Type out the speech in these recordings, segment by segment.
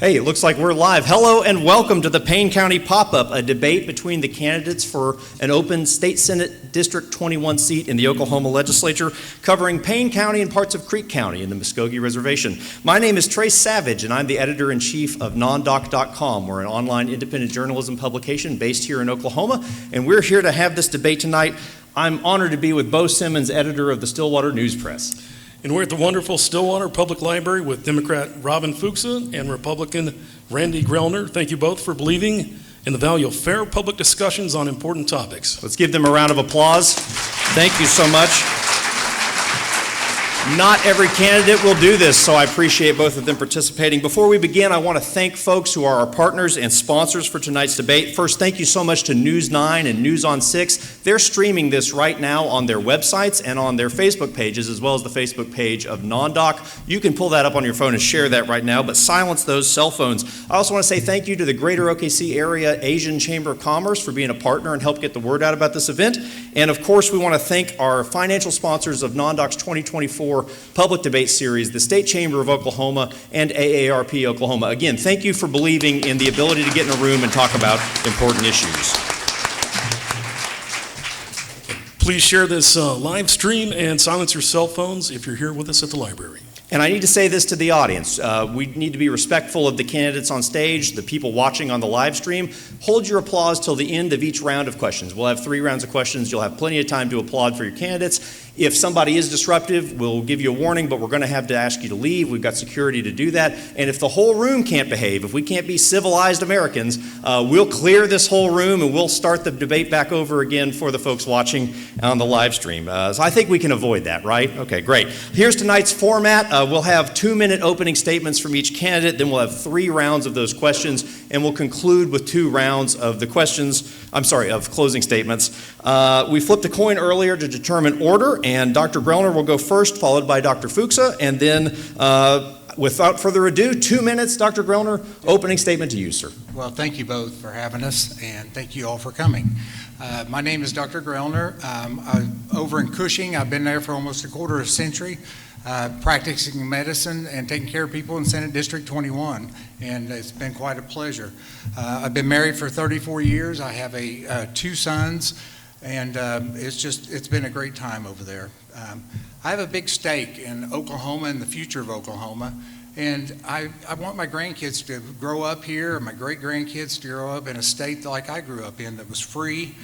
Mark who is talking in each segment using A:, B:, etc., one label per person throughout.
A: Hey, it looks like we're live. Hello and welcome to the Payne County Pop-Up, a debate between the candidates for an open State Senate District 21 seat in the Oklahoma legislature, covering Payne County and parts of Creek County in the Muskogee Reservation. My name is Trace Savage, and I'm the editor-in-chief of nondoc.com. We're an online independent journalism publication based here in Oklahoma, and we're here to have this debate tonight. I'm honored to be with Bo Simmons, editor of the Stillwater News Press.
B: And we're at the wonderful Stillwater Public Library with Democrat Robin Fuxa and Republican Randy Grellner. Thank you both for believing in the value of fair public discussions on important topics.
A: Let's give them a round of applause. Thank you so much. Not every candidate will do this, so I appreciate both of them participating. Before we begin, I want to thank folks who are our partners and sponsors for tonight's debate. First, thank you so much to News 9 and News on 6. They're streaming this right now on their websites and on their Facebook pages, as well as the Facebook page of NonDoc. You can pull that up on your phone and share that right now, but silence those cell phones. I also want to say thank you to the Greater OKC Area Asian Chamber of Commerce for being a partner and help get the word out about this event. And of course, we want to thank our financial sponsors of NonDoc's 2024 Public Debate Series, the State Chamber of Oklahoma, and AARP Oklahoma. Again, thank you for believing in the ability to get in a room and talk about important issues.
B: Please share this live stream and silence your cell phones if you're here with us at the library.
A: And I need to say this to the audience. We need to be respectful of the candidates on stage, the people watching on the live stream. Hold your applause till the end of each round of questions. We'll have 3 rounds of questions. You'll have plenty of time to applaud for your candidates. If somebody is disruptive, we'll give you a warning, but we're going to have to ask you to leave. We've got security to do that. And if the whole room can't behave, if we can't be civilized Americans, we'll clear this whole room and we'll start the debate back over again for the folks watching on the live stream. So I think we can avoid that, right? Okay, great. Here's tonight's format. We'll have 2-minute opening statements from each candidate, then we'll have 3 rounds of those questions, and we'll conclude with 2 rounds of the of closing statements. We flipped a coin earlier to determine order, and Dr. Grellner will go first, followed by Dr. Fuxa, and then without further ado, 2 minutes, Dr. Grellner, opening statement to you, sir.
C: Well, thank you both for having us, and thank you all for coming. My name is Dr. Grellner. Over in Cushing, I've been there for almost a quarter of a century, practicing medicine and taking care of people in Senate District 21, and it's been quite a pleasure. I've been married for 34 years. I have 2 sons, and it's been a great time over there. I have a big stake in Oklahoma and the future of Oklahoma, and I want my grandkids to grow up here, or my great-grandkids to grow up in a state like I grew up in that was free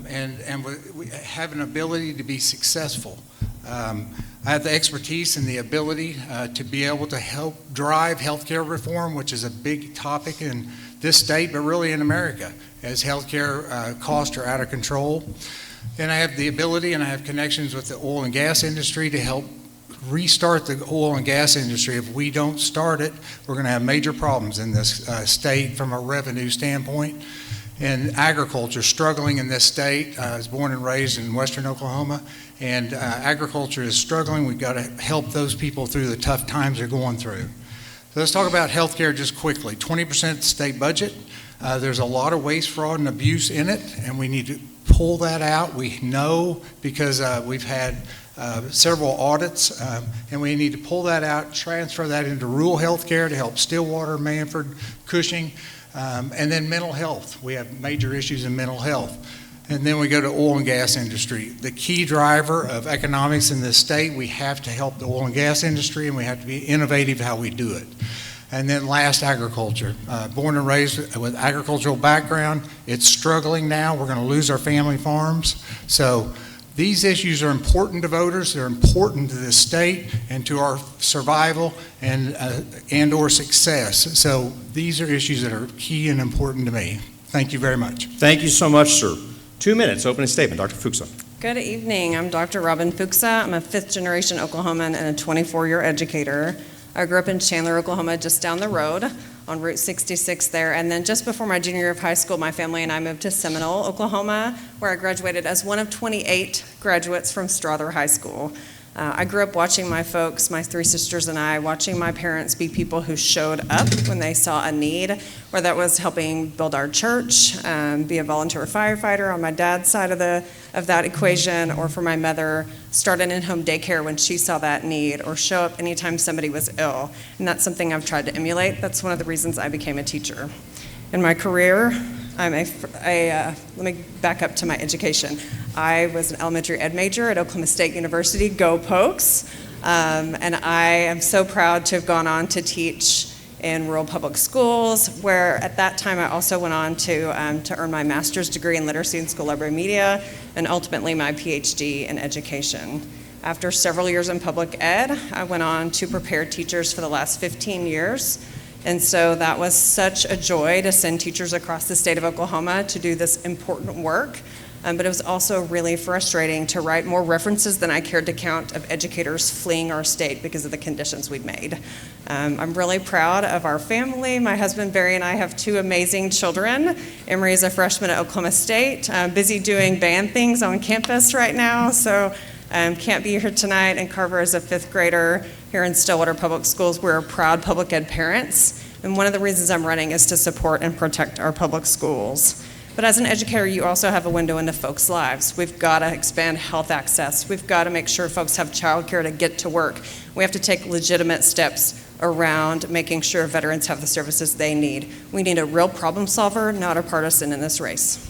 C: and we have an ability to be successful. I have the expertise and the ability to be able to help drive healthcare reform, which is a big topic in this state, but really in America, as healthcare costs are out of control. And I have the ability and I have connections with the oil and gas industry to help restart the oil and gas industry. If we don't start it, we're going to have major problems in this state from a revenue standpoint. And agriculture struggling in this state. I was born and raised in western Oklahoma, and agriculture is struggling. We've got to help those people through the tough times they're going through. So let's talk about healthcare just quickly. 20% of the state budget. There's a lot of waste, fraud, and abuse in it, and we need to pull that out. We know because we've had several audits, and we need to pull that out, transfer that into rural healthcare to help Stillwater, Manford, Cushing. And then mental health. We have major issues in mental health. And then we go to oil and gas industry. The key driver of economics in this state, we have to help the oil and gas industry, and we have to be innovative how we do it. And then last, agriculture. Born and raised with agricultural background, it's struggling now. We're going to lose our family farms. So these issues are important to voters. They're important to this state and to our survival and or success. So these are issues that are key and important to me. Thank you very much.
A: Thank you so much, sir. 2 minutes, opening statement. Dr. Fuxa.
D: Good evening. I'm Dr. Robin Fuxa. I'm a 5th-generation Oklahoman and a 24-year educator. I grew up in Chandler, Oklahoma, just down the road on Route 66 there. And then just before my junior year of high school, my family and I moved to Seminole, Oklahoma, where I graduated as one of 28 graduates from Strother High School. I grew up watching my folks, my three sisters and I, watching my parents be people who showed up when they saw a need, whether that was helping build our church, be a volunteer firefighter on my dad's side of that equation, or for my mother, start an in-home daycare when she saw that need, or show up anytime somebody was ill. And that's something I've tried to emulate. That's one of the reasons I became a teacher. In my career, let me back up to my education. I was an elementary ed major at Oklahoma State University, go Pokes, and I am so proud to have gone on to teach in rural public schools, where at that time I also went on to earn my master's degree in literacy and school library media, and ultimately my PhD in education. After several years in public ed, I went on to prepare teachers for the last 15 years. And so that was such a joy to send teachers across the state of Oklahoma to do this important work. But it was also really frustrating to write more references than I cared to count of educators fleeing our state because of the conditions we'd made. I'm really proud of our family. My husband Barry and I have two amazing children. Emery is a freshman at Oklahoma State, busy doing band things on campus right now, so can't be here tonight. And Carver is a fifth grader here in Stillwater Public Schools. We're proud public ed parents, and one of the reasons I'm running is to support and protect our public schools. But as an educator, you also have a window into folks' lives. We've got to expand health access. We've got to make sure folks have childcare to get to work. We have to take legitimate steps around making sure veterans have the services they need. We need a real problem solver, not a partisan in this race.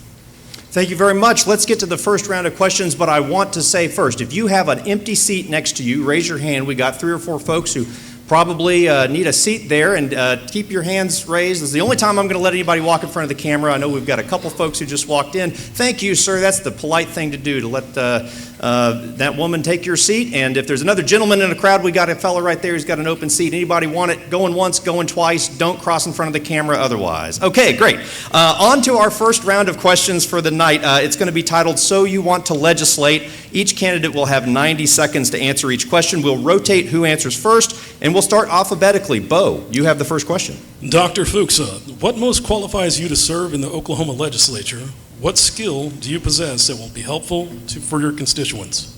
A: Thank you very much. Let's get to the first round of questions, but I want to say first, if you have an empty seat next to you, raise your hand. We got 3 or 4 folks who probably need a seat there, and keep your hands raised. This is the only time I'm going to let anybody walk in front of the camera. I know we've got a couple folks who just walked in. Thank you, sir. That's the polite thing to do, to let that woman take your seat. And if there's another gentleman in the crowd, we got a fellow right there who's got an open seat. Anybody want it? Going once, going twice. Don't cross in front of the camera otherwise. Okay, great. On to our first round of questions for the night. It's going to be titled, So You Want to Legislate. Each candidate will have 90 seconds to answer each question. We'll rotate who answers first, and we'll start alphabetically. Bo, you have the first question.
B: Dr. Fuxa, what most qualifies you to serve in the Oklahoma legislature? What skill do you possess that will be helpful for your constituents?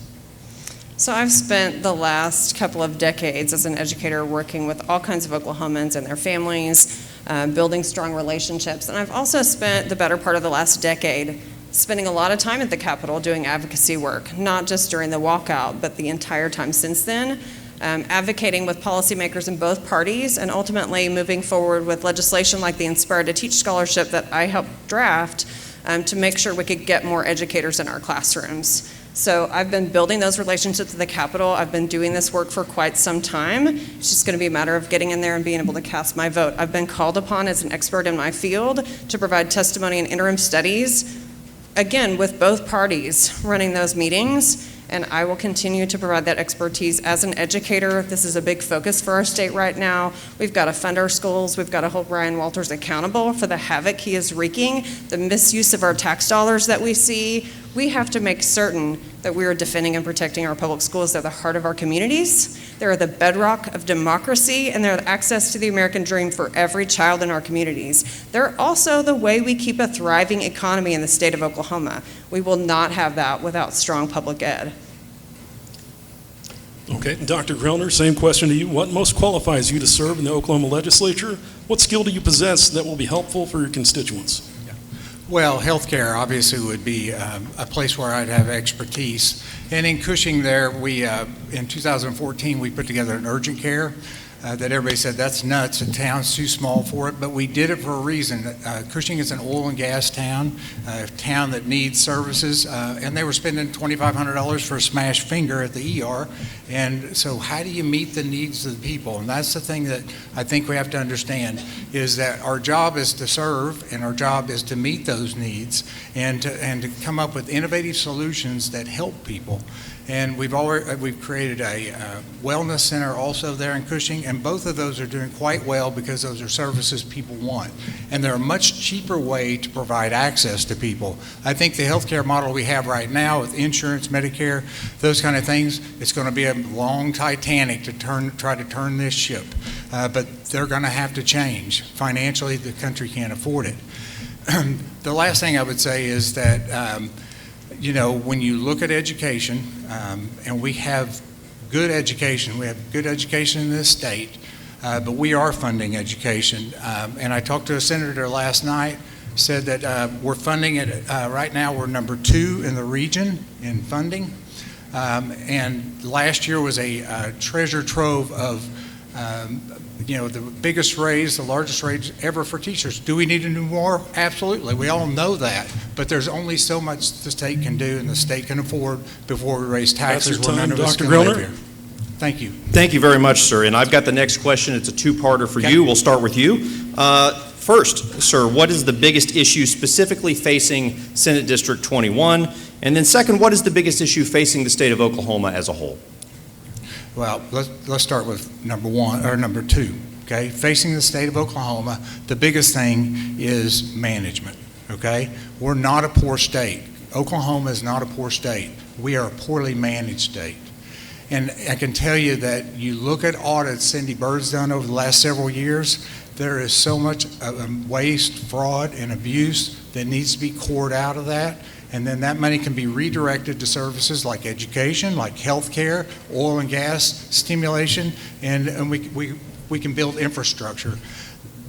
D: So I've spent the last couple of decades as an educator working with all kinds of Oklahomans and their families, building strong relationships. And I've also spent the better part of the last decade spending a lot of time at the Capitol doing advocacy work, not just during the walkout, but the entire time since then, advocating with policymakers in both parties, and ultimately moving forward with legislation like the Inspired to Teach scholarship that I helped draft to make sure we could get more educators in our classrooms. So I've been building those relationships at the Capitol. I've been doing this work for quite some time. It's just going to be a matter of getting in there and being able to cast my vote. I've been called upon as an expert in my field to provide testimony and interim studies, again, with both parties running those meetings, and I will continue to provide that expertise as an educator. This is a big focus for our state right now. We've got to fund our schools. We've got to hold Brian Walters accountable for the havoc he is wreaking, the misuse of our tax dollars that we see. We have to make certain that we are defending and protecting our public schools. They're the heart of our communities. They're the bedrock of democracy, and they're the access to the American dream for every child in our communities. They're also the way we keep a thriving economy in the state of Oklahoma. We will not have that without strong public ed.
B: Okay, Dr. Grellner, same question to you. What most qualifies you to serve in the Oklahoma legislature? What skill do you possess that will be helpful for your constituents?
C: Well, healthcare obviously would be a place where I'd have expertise. And in Cushing there, in 2014, we put together an urgent care that everybody said, that's nuts, the town's too small for it, but we did it for a reason. Cushing is an oil and gas town, a town that needs services, and they were spending $2,500 for a smashed finger at the ER, and so how do you meet the needs of the people? And that's the thing that I think we have to understand, is that our job is to serve, and our job is to meet those needs, and to come up with innovative solutions that help people. And we've created a wellness center also there in Cushing, and both of those are doing quite well because those are services people want. And they're a much cheaper way to provide access to people. I think the healthcare model we have right now with insurance, Medicare, those kind of things, it's going to be a long Titanic to try to turn this ship. But they're going to have to change. Financially, the country can't afford it. The last thing I would say is that when you look at education, and we have good education. We have good education in this state, but we are funding education. And I talked to a senator last night, said that we're funding it, right now we're number 2 in the region in funding. And last year was a treasure trove of the biggest raise, the largest raise ever for teachers. Do we need to do more? Absolutely. We all know that. But there's only so much the state can do and the state can afford before we raise taxes.
B: That's your time,
C: None of us
B: Dr.
C: can live
B: Grellner.
C: here. Thank you.
A: Thank you very much, sir. And I've got the next question. It's a two-parter for
C: Okay.
A: you. We'll start with you. First, sir, what is the biggest issue specifically facing Senate District 21? And then second, what is the biggest issue facing the state of Oklahoma as a whole?
C: Well, let's start with number 1 or number 2. Okay, facing the state of Oklahoma, the biggest thing is management. Okay, we're not a poor state. Oklahoma is not a poor state. We are a poorly managed state. And I can tell you that you look at audits Cindy Bird's done over the last several years, there is so much waste, fraud, and abuse that needs to be cored out of that. And then that money can be redirected to services like education, like health care, oil and gas stimulation, and we can build infrastructure.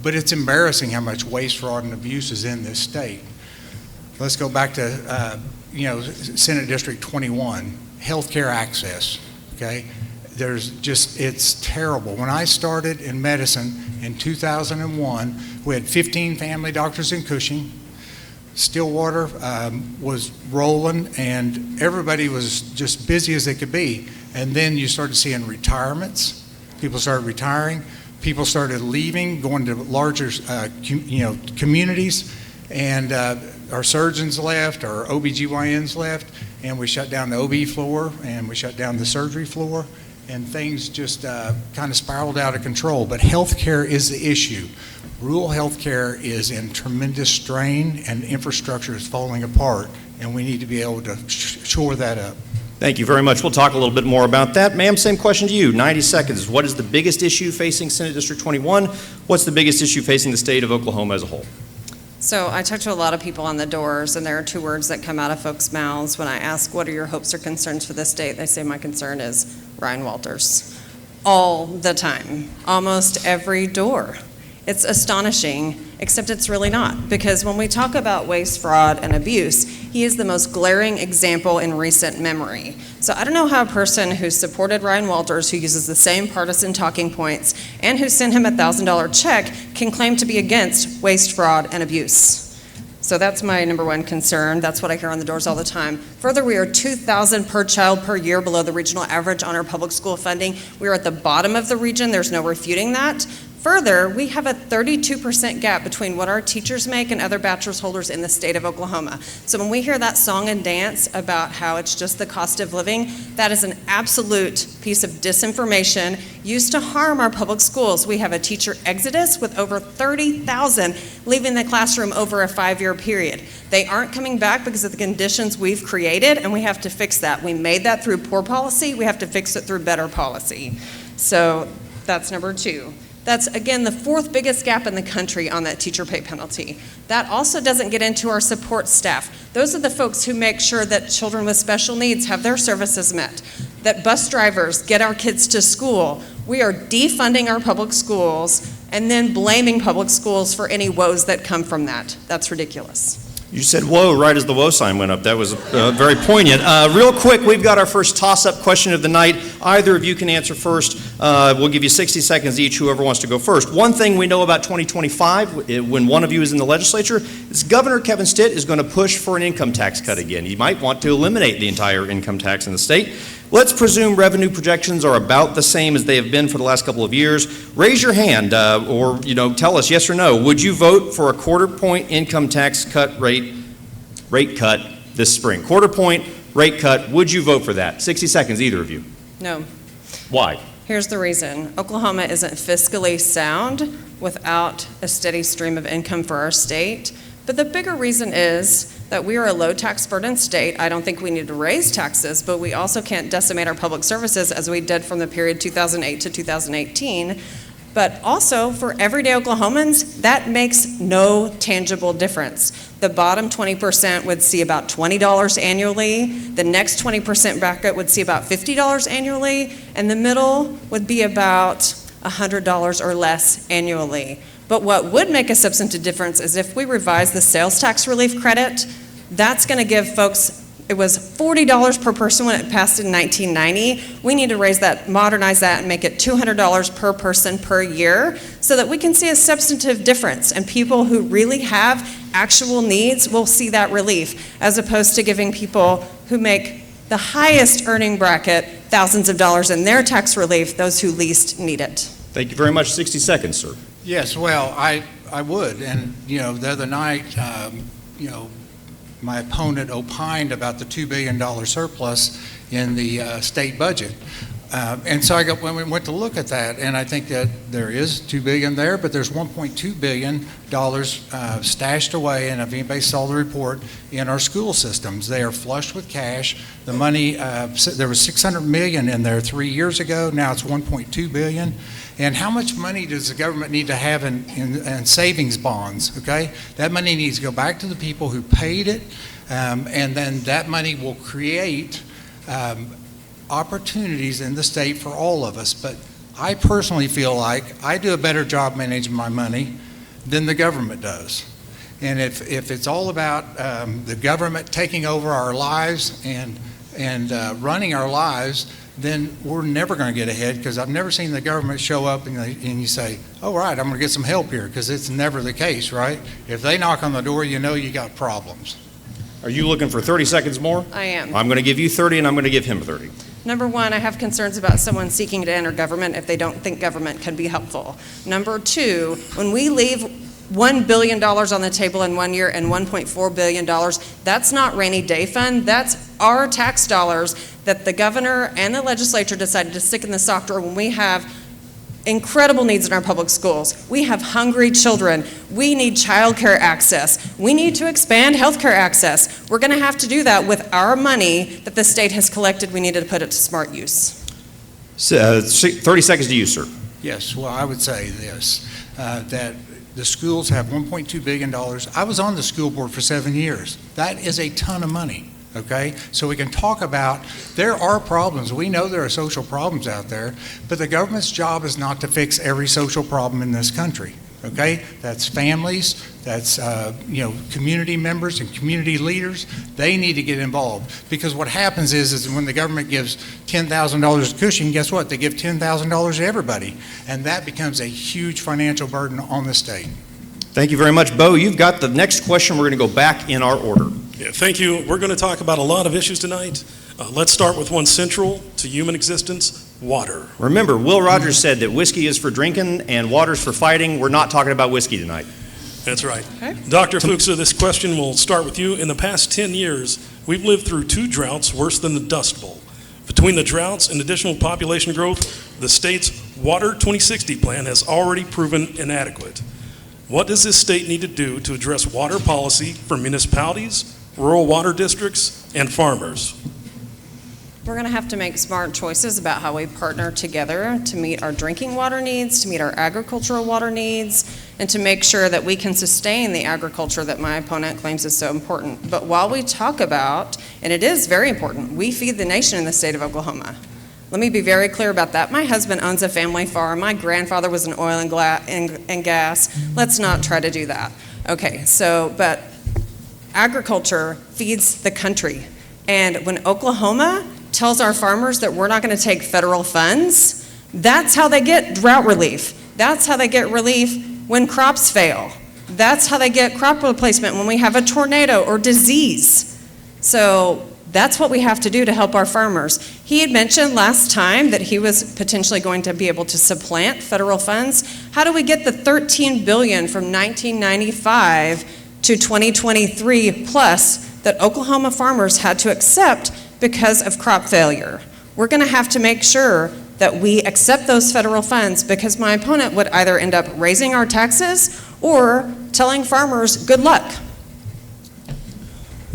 C: But it's embarrassing how much waste, fraud, and abuse is in this state. Let's go back to Senate District 21, health care access. Okay, it's terrible. When I started in medicine in 2001, we had 15 family doctors in Cushing. Stillwater was rolling, and everybody was just busy as they could be. And then you started seeing retirements. People started retiring. People started leaving, going to larger, communities. And our surgeons left, our OBGYNs left, and we shut down the OB floor, and we shut down the surgery floor, and things just kind of spiraled out of control. But healthcare is the issue. Rural healthcare is in tremendous strain, and infrastructure is falling apart, and we need to be able to shore that up.
A: Thank you very much. We'll talk a little bit more about that. Ma'am, same question to you. 90 seconds. What is the biggest issue facing Senate District 21? What's the biggest issue facing the state of Oklahoma as a whole?
D: So I talk to a lot of people on the doors, and there are 2 words that come out of folks' mouths when I ask, what are your hopes or concerns for the state? They say, my concern is Ryan Walters. All the time, almost every door. It's astonishing, except it's really not, because when we talk about waste, fraud, and abuse, he is the most glaring example in recent memory. So I don't know how a person who supported Ryan Walters, who uses the same partisan talking points, and who sent him a $1,000 check, can claim to be against waste, fraud, and abuse. So that's my number 1 concern. That's what I hear on the doors all the time. Further, we are $2,000 per child per year below the regional average on our public school funding. We are at the bottom of the region. There's no refuting that. Further, we have a 32% gap between what our teachers make and other bachelor's holders in the state of Oklahoma. So when we hear that song and dance about how it's just the cost of living, that is an absolute piece of disinformation used to harm our public schools. We have a teacher exodus with over 30,000 leaving the classroom over a 5-year period. They aren't coming back because of the conditions we've created, and we have to fix that. We made that through poor policy. We have to fix it through better policy. So that's number 2. That's, again, the 4th biggest gap in the country on that teacher pay penalty. That also doesn't get into our support staff. Those are the folks who make sure that children with special needs have their services met, that bus drivers get our kids to school. We are defunding our public schools and then blaming public schools for any woes that come from that. That's ridiculous.
A: You said whoa right as the whoa sign went up. That was very poignant. Real quick, we've got our first toss-up question of the night. Either of you can answer first. We'll give you 60 seconds each, whoever wants to go first. One thing we know about 2025, when one of you is in the legislature, is Governor Kevin Stitt is going to push for an income tax cut again. He might want to eliminate the entire income tax in the state. Let's presume revenue projections are about the same as they have been for the last couple of years. Raise your hand or tell us yes or no. Would you vote for a 1/4 point income tax cut rate cut this spring? 1/4 point rate cut. Would you vote for that? 60 seconds, either of you.
D: No.
A: Why?
D: Here's the reason. Oklahoma isn't fiscally sound without a steady stream of income for our state. But the bigger reason is that we are a low tax burden state. I don't think we need to raise taxes, but we also can't decimate our public services as we did from the period 2008 to 2018. But also for everyday Oklahomans, that makes no tangible difference. The bottom 20% would see about $20 annually. The next 20% bracket would see about $50 annually. And the middle would be about $100 or less annually. But what would make a substantive difference is if we revise the sales tax relief credit, that's going to give folks, it was $40 per person when it passed in 1990. We need to raise that, modernize that, and make it $200 per person per year so that we can see a substantive difference. And people who really have actual needs will see that relief, as opposed to giving people who make the highest earning bracket thousands of dollars in their tax relief, those who least need it.
A: Thank you very much. 60 seconds, sir.
C: Yes, well, I would. And, the other night, my opponent opined about the $2 billion surplus in the state budget. And so when we went to look at that, and I think that there is $2 billion there, but there's $1.2 billion stashed away, and if anybody saw the report, in our school systems. They are flush with cash. The money, there was $600 million in there 3 years ago. Now it's $1.2 billion. And how much money does the government need to have in savings bonds, okay? That money needs to go back to the people who paid it, and then that money will create opportunities in the state for all of us. But I personally feel like I do a better job managing my money than the government does. And if it's all about the government taking over our lives and running our lives, then we're never going to get ahead, because I've never seen the government show up and you say, oh, right, I'm going to get some help here, because it's never the case, right? If they knock on the door, you know you got problems.
A: Are you looking for 30 seconds more?
D: I am.
A: I'm going to give you 30, and I'm going to give him 30.
D: Number one, I have concerns about someone seeking to enter government if they don't think government can be helpful. Number two, when we leave $1 billion on the table in 1 year and $1.4 billion, that's not rainy day fund. That's our tax dollars that the governor and the legislature decided to stick in the sock drawer when we have incredible needs in our public schools. We have hungry children. We need child care access. We need to expand health care access. We're going to have to do that with our money that the state has collected. We need to put it to smart use.
A: 30 seconds to you, sir.
C: Yes, well, I would say this, that the schools have $1.2 billion. I was on the school board for 7 years. That is a ton of money, okay? So we can talk about, there are problems. We know there are social problems out there, but the government's job is not to fix every social problem in this country, okay? That's families, that's community members and community leaders. They need to get involved, because what happens is when the government gives $10,000 to Cushing, guess what? They give $10,000 to everybody, and that becomes a huge financial burden on the state.
A: Thank you very much, Bo. You've got the next question. We're going to go back in our order.
B: Yeah, thank you. We're going to talk about a lot of issues tonight. Let's start with one central to human existence: water.
A: Remember, Will Rogers said that whiskey is for drinking and water's for fighting. We're not talking about whiskey tonight.
B: That's right.
D: Okay.
B: Dr. Fuxa, this question will start with you. In the past 10 years, we've lived through 2 droughts worse than the Dust Bowl. Between the droughts and additional population growth, the state's Water 2060 plan has already proven inadequate. What does this state need to do to address water policy for municipalities, rural water districts, and farmers?
D: We're going to have to make smart choices about how we partner together to meet our drinking water needs, to meet our agricultural water needs, and to make sure that we can sustain the agriculture that my opponent claims is so important. But while we talk about, and it is very important, we feed the nation in the state of Oklahoma. Let me be very clear about that. My husband owns a family farm. My grandfather was in oil and gas. Let's not try to do that. Okay, but agriculture feeds the country. And when Oklahoma tells our farmers that we're not going to take federal funds, that's how they get drought relief. That's how they get relief when crops fail. That's how they get crop replacement when we have a tornado or disease. So that's what we have to do to help our farmers. He had mentioned last time that he was potentially going to be able to supplant federal funds. How do we get the $13 billion from 1995 to 2023 plus that Oklahoma farmers had to accept because of crop failure? We're going to have to make sure that we accept those federal funds, because my opponent would either end up raising our taxes or telling farmers good luck.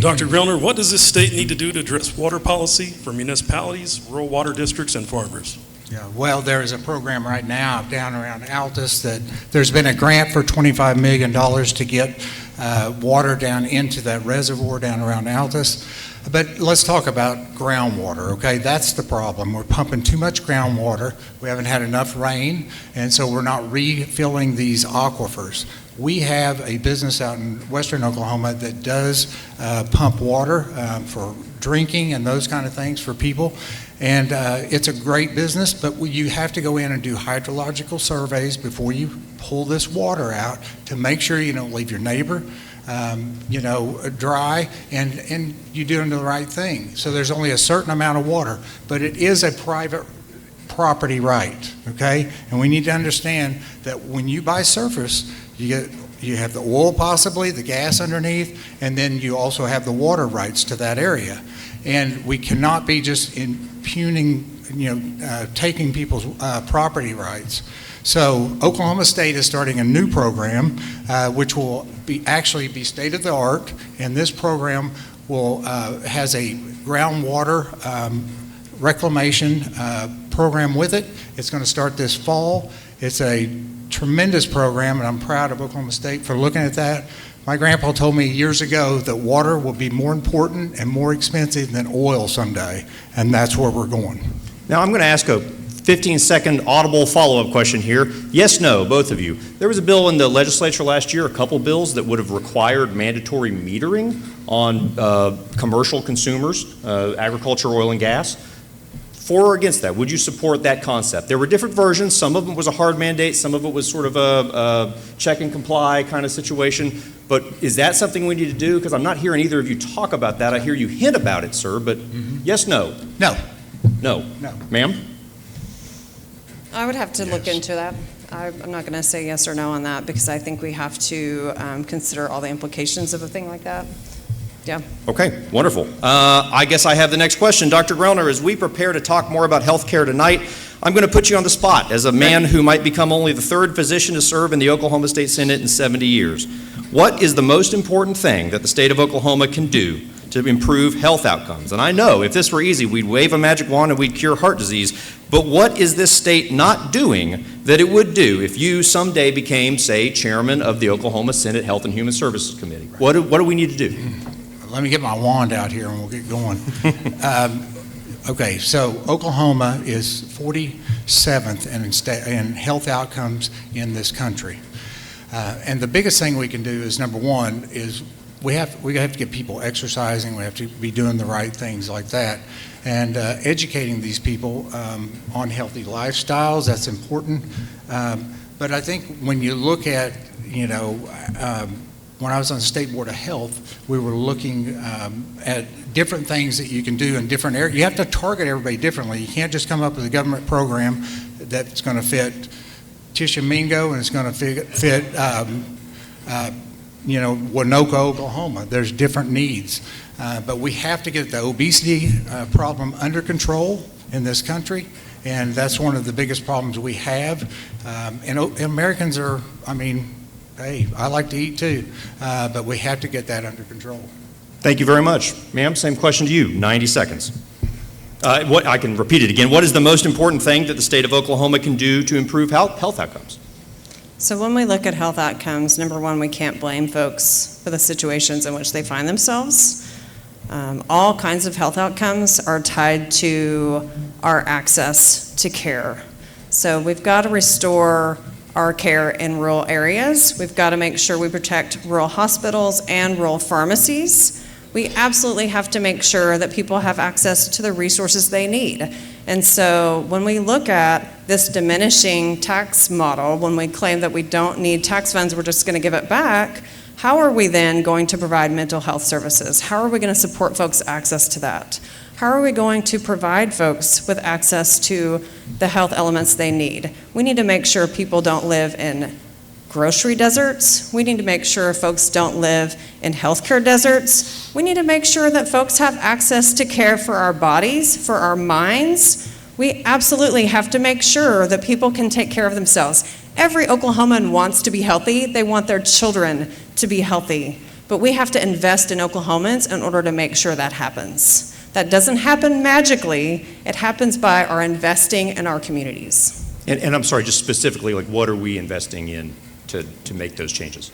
B: Dr. Grellner, what does this state need to do to address water policy for municipalities, rural water districts, and farmers?
C: Yeah, well, there is a program right now down around Altus that there's been a grant for $25 million to get water down into that reservoir down around Altus. But let's talk about groundwater, okay? That's the problem. We're pumping too much groundwater. We haven't had enough rain, and so we're not refilling these aquifers. We have a business out in western Oklahoma that does pump water for drinking and those kind of things for people. And it's a great business, but you have to go in and do hydrological surveys before you pull this water out to make sure you don't leave your neighbor dry, and you're doing the right thing. So there's only a certain amount of water, but it is a private property right, okay? And we need to understand that when you buy surface, you have the oil possibly, the gas underneath, and then you also have the water rights to that area. And we cannot be just impugning, taking people's property rights. So Oklahoma State is starting a new program, which will actually be state of the art, and this program has a groundwater reclamation program with it. It's going to start this fall. It's a tremendous program, and I'm proud of Oklahoma State for looking at that. My grandpa told me years ago that water will be more important and more expensive than oil someday, and that's where we're going.
A: Now I'm going to ask a 15-second audible follow-up question here. Yes, no, both of you. There was a bill in the legislature last year, a couple bills that would have required mandatory metering on commercial consumers, agriculture, oil, and gas. For or against that? Would you support that concept? There were different versions. Some of them was a hard mandate. Some of it was sort of a check and comply kind of situation. But is that something we need to do? Because I'm not hearing either of you talk about that. I hear you hint about it, sir, but yes, no?
C: No.
A: No.
C: No.
A: Ma'am?
D: I would have to look
C: Yes.
D: into that. I'm not going to say yes or no on that because I think we have to consider all the implications of a thing like that. Yeah.
A: Okay, wonderful. I guess I have the next question. Dr. Grellner, as we prepare to talk more about health care tonight, I'm going to put you on the spot as a man who might become only the third physician to serve in the Oklahoma State Senate in 70 years. What is the most important thing that the state of Oklahoma can do to improve health outcomes? And I know if this were easy, we'd wave a magic wand and we'd cure heart disease. But what is this state not doing that it would do if you someday became, say, chairman of the Oklahoma Senate Health and Human Services Committee? What do we need to do?
C: Let me get my wand out here and we'll get going. Okay, so Oklahoma is 47th in health outcomes in this country. And the biggest thing we can do is, number one, is we have to get people exercising. We have to be doing the right things like that. And educating these people on healthy lifestyles, that's important. But I think when you look at, when I was on the State Board of Health, we were looking at different things that you can do in different areas. You have to target everybody differently. You can't just come up with a government program that's going to fit Tishomingo and it's going to fit Winoka, Oklahoma. There's different needs. But we have to get the obesity problem under control in this country, and that's one of the biggest problems we have. And Americans are, hey, I like to eat too, but we have to get that under control.
A: Thank you very much. Ma'am, same question to you, 90 seconds. I can repeat it again. What is the most important thing that the state of Oklahoma can do to improve health outcomes?
D: So when we look at health outcomes, number one, we can't blame folks for the situations in which they find themselves. All kinds of health outcomes are tied to our access to care. So we've got to restore our care in rural areas. We've got to make sure we protect rural hospitals and rural pharmacies. We absolutely have to make sure that people have access to the resources they need. And so when we look at this diminishing tax model, when we claim that we don't need tax funds, we're just going to give it back, how are we then going to provide mental health services? How are we going to support folks' access to that? How are we going to provide folks with access to the health elements they need? We need to make sure people don't live in grocery deserts. We need to make sure folks don't live in healthcare deserts. We need to make sure that folks have access to care for our bodies, for our minds. We absolutely have to make sure that people can take care of themselves. Every Oklahoman wants to be healthy. They want their children to be healthy. But we have to invest in Oklahomans in order to make sure that happens. That doesn't happen magically. It happens by our investing in our communities.
A: And I'm sorry, just specifically, like, what are we investing in to make those changes?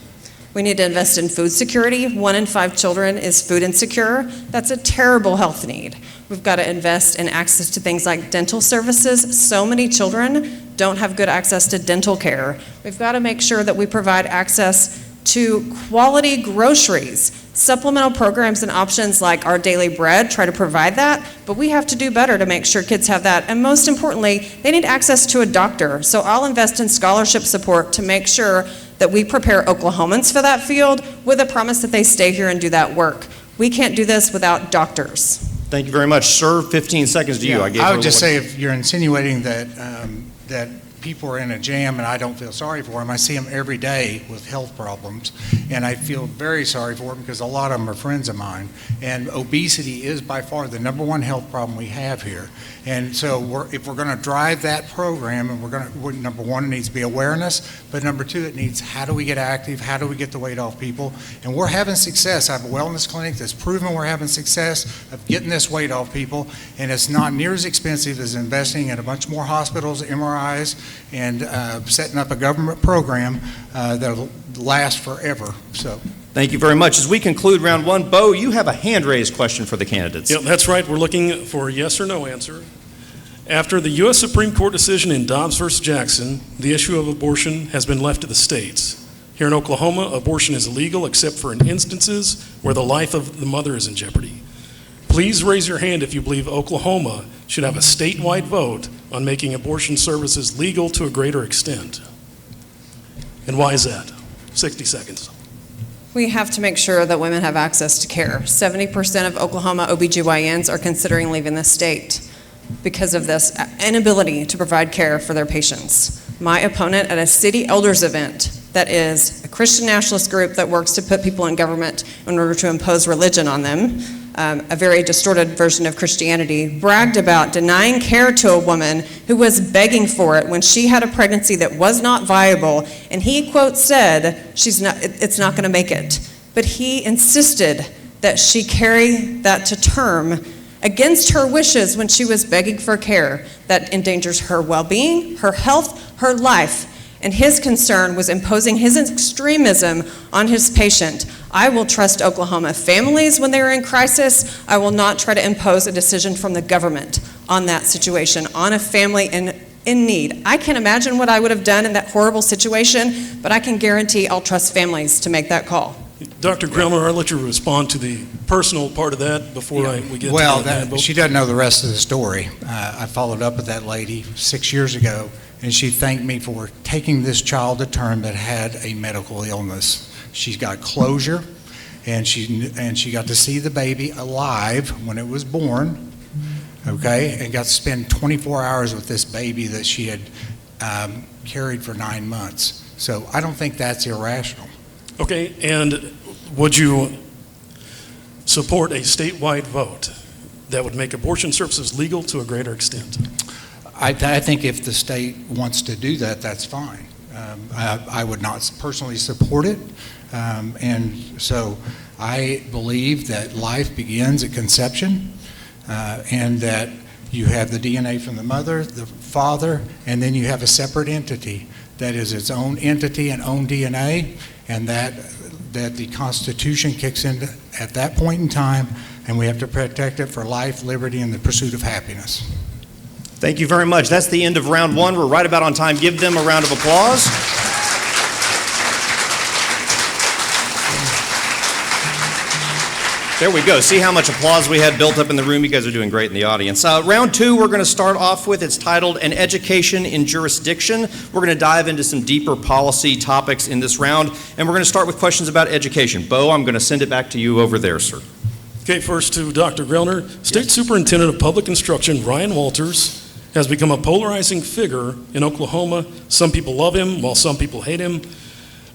D: We need to invest in food security. 1 in 5 children is food insecure. That's a terrible health need. We've got to invest in access to things like dental services. So many children don't have good access to dental care. We've got to make sure that we provide access to quality groceries. Supplemental programs and options like Our Daily Bread try to provide that, but we have to do better to make sure kids have that. And most importantly, they need access to a doctor. So I'll invest in scholarship support to make sure that we prepare Oklahomans for that field with a promise that they stay here and do that work. We can't do this without doctors.
A: Thank you very much. Sir, 15 seconds to you.
C: I would just say, if you're insinuating that that people are in a jam and I don't feel sorry for them, I see them every day with health problems, and I feel very sorry for them because a lot of them are friends of mine. And obesity is by far the #1 health problem we have here. And so if we're going to drive that program, and #1, it needs to be awareness, but #2, it needs, how do we get active? How do we get the weight off people? And we're having success. I have a wellness clinic that's proven we're having success of getting this weight off people, and it's not near as expensive as investing in a bunch more hospitals, MRIs, and setting up a government program that'll last forever. So.
A: Thank you very much. As we conclude round 1, Bo, you have a hand-raised question for the candidates.
B: Yeah, that's right. We're looking for a yes or no answer. After the U.S. Supreme Court decision in Dobbs versus Jackson, the issue of abortion has been left to the states. Here in Oklahoma, abortion is illegal except for in instances where the life of the mother is in jeopardy. Please raise your hand if you believe Oklahoma should have a statewide vote on making abortion services legal to a greater extent. And why is that? 60 seconds.
D: We have to make sure that women have access to care. 70% of Oklahoma OBGYNs are considering leaving the state because of this inability to provide care for their patients. My opponent at a city elders event that is a Christian nationalist group that works to put people in government in order to impose religion on them, a very distorted version of Christianity, bragged about denying care to a woman who was begging for it when she had a pregnancy that was not viable, and he, quote, said, it's not going to make it. But he insisted that she carry that to term against her wishes when she was begging for care that endangers her well-being, her health, her life. And his concern was imposing his extremism on his patient. I will trust Oklahoma families when they're in crisis. I will not try to impose a decision from the government on that situation, on a family in need. I can't imagine what I would have done in that horrible situation, but I can guarantee I'll trust families to make that call.
B: Dr. Grellner, I'll let you respond to the personal part of that before we get to that.
C: She doesn't know the rest of the story. I followed up with that lady 6 years ago, and she thanked me for taking this child to term that had a medical illness. She's got closure, and she got to see the baby alive when it was born, okay, and got to spend 24 hours with this baby that she had carried for 9 months. So I don't think that's irrational.
B: Okay, and would you support a statewide vote that would make abortion services legal to a greater extent?
C: I think if the state wants to do that, that's fine. I would not personally support it, and so I believe that life begins at conception, and that you have the DNA from the mother, the father, and then you have a separate entity that is its own entity and own DNA, and that the Constitution kicks in at that point in time, and we have to protect it for life, liberty, and the pursuit of happiness.
A: Thank you very much. That's the end of round 1. We're right about on time. Give them a round of applause. There we go. See how much applause we had built up in the room? You guys are doing great in the audience. Round 2, we're going to start off with, it's titled An Education in Jurisdiction. We're going to dive into some deeper policy topics in this round, and we're going to start with questions about education. Bo, I'm going to send it back to you over there, sir.
B: Okay, first to Dr. Grellner. State Superintendent of Public Instruction, Ryan Walters, has become a polarizing figure in Oklahoma. Some people love him, while some people hate him.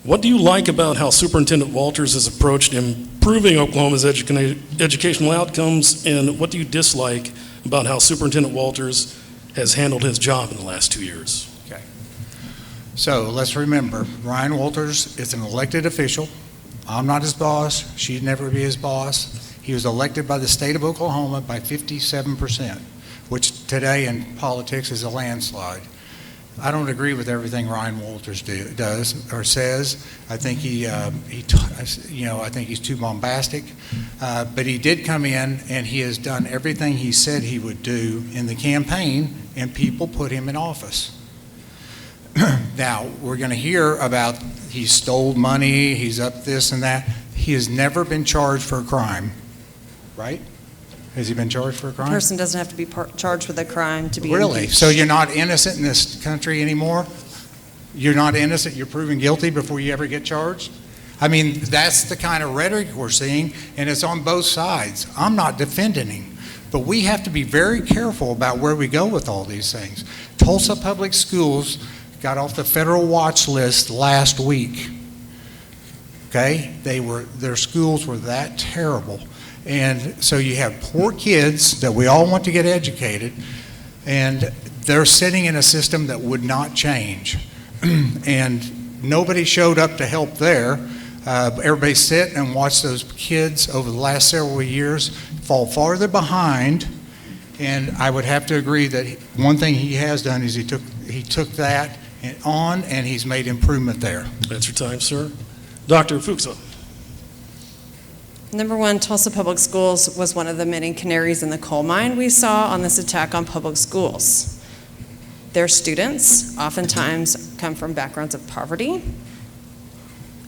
B: What do you like about how Superintendent Walters has approached improving Oklahoma's educational outcomes, and what do you dislike about how Superintendent Walters has handled his job in the last 2 years?
C: Okay. So let's remember, Ryan Walters is an elected official. I'm not his boss. She'd never be his boss. He was elected by the state of Oklahoma by 57%, which today in politics is a landslide. I don't agree with everything Ryan Walters does or says. I think I think he's too bombastic. But he did come in and he has done everything he said he would do in the campaign, and people put him in office. Now, we're going to hear about he stole money, he's up this and that. He has never been charged for a crime, right? Has he been charged for a crime?
D: A person doesn't have to be charged with a crime to be
C: Really?
D: impeached.
C: So you're not innocent in this country anymore? You're not innocent, you're proven guilty before you ever get charged? I mean, that's the kind of rhetoric we're seeing, and it's on both sides. I'm not defending him, but we have to be very careful about where we go with all these things. Tulsa Public Schools got off the federal watch list last week. Okay? Their schools were that terrible. And so you have poor kids that we all want to get educated, and they're sitting in a system that would not change. And nobody showed up to help there. Everybody sit and watch those kids over the last several years fall farther behind. And I would have to agree that one thing he has done is he took that on and he's made improvement there.
B: That's your time, sir. Dr. Fuxa.
D: Number one, Tulsa Public Schools was one of the many canaries in the coal mine we saw on this attack on public schools. Their students oftentimes come from backgrounds of poverty.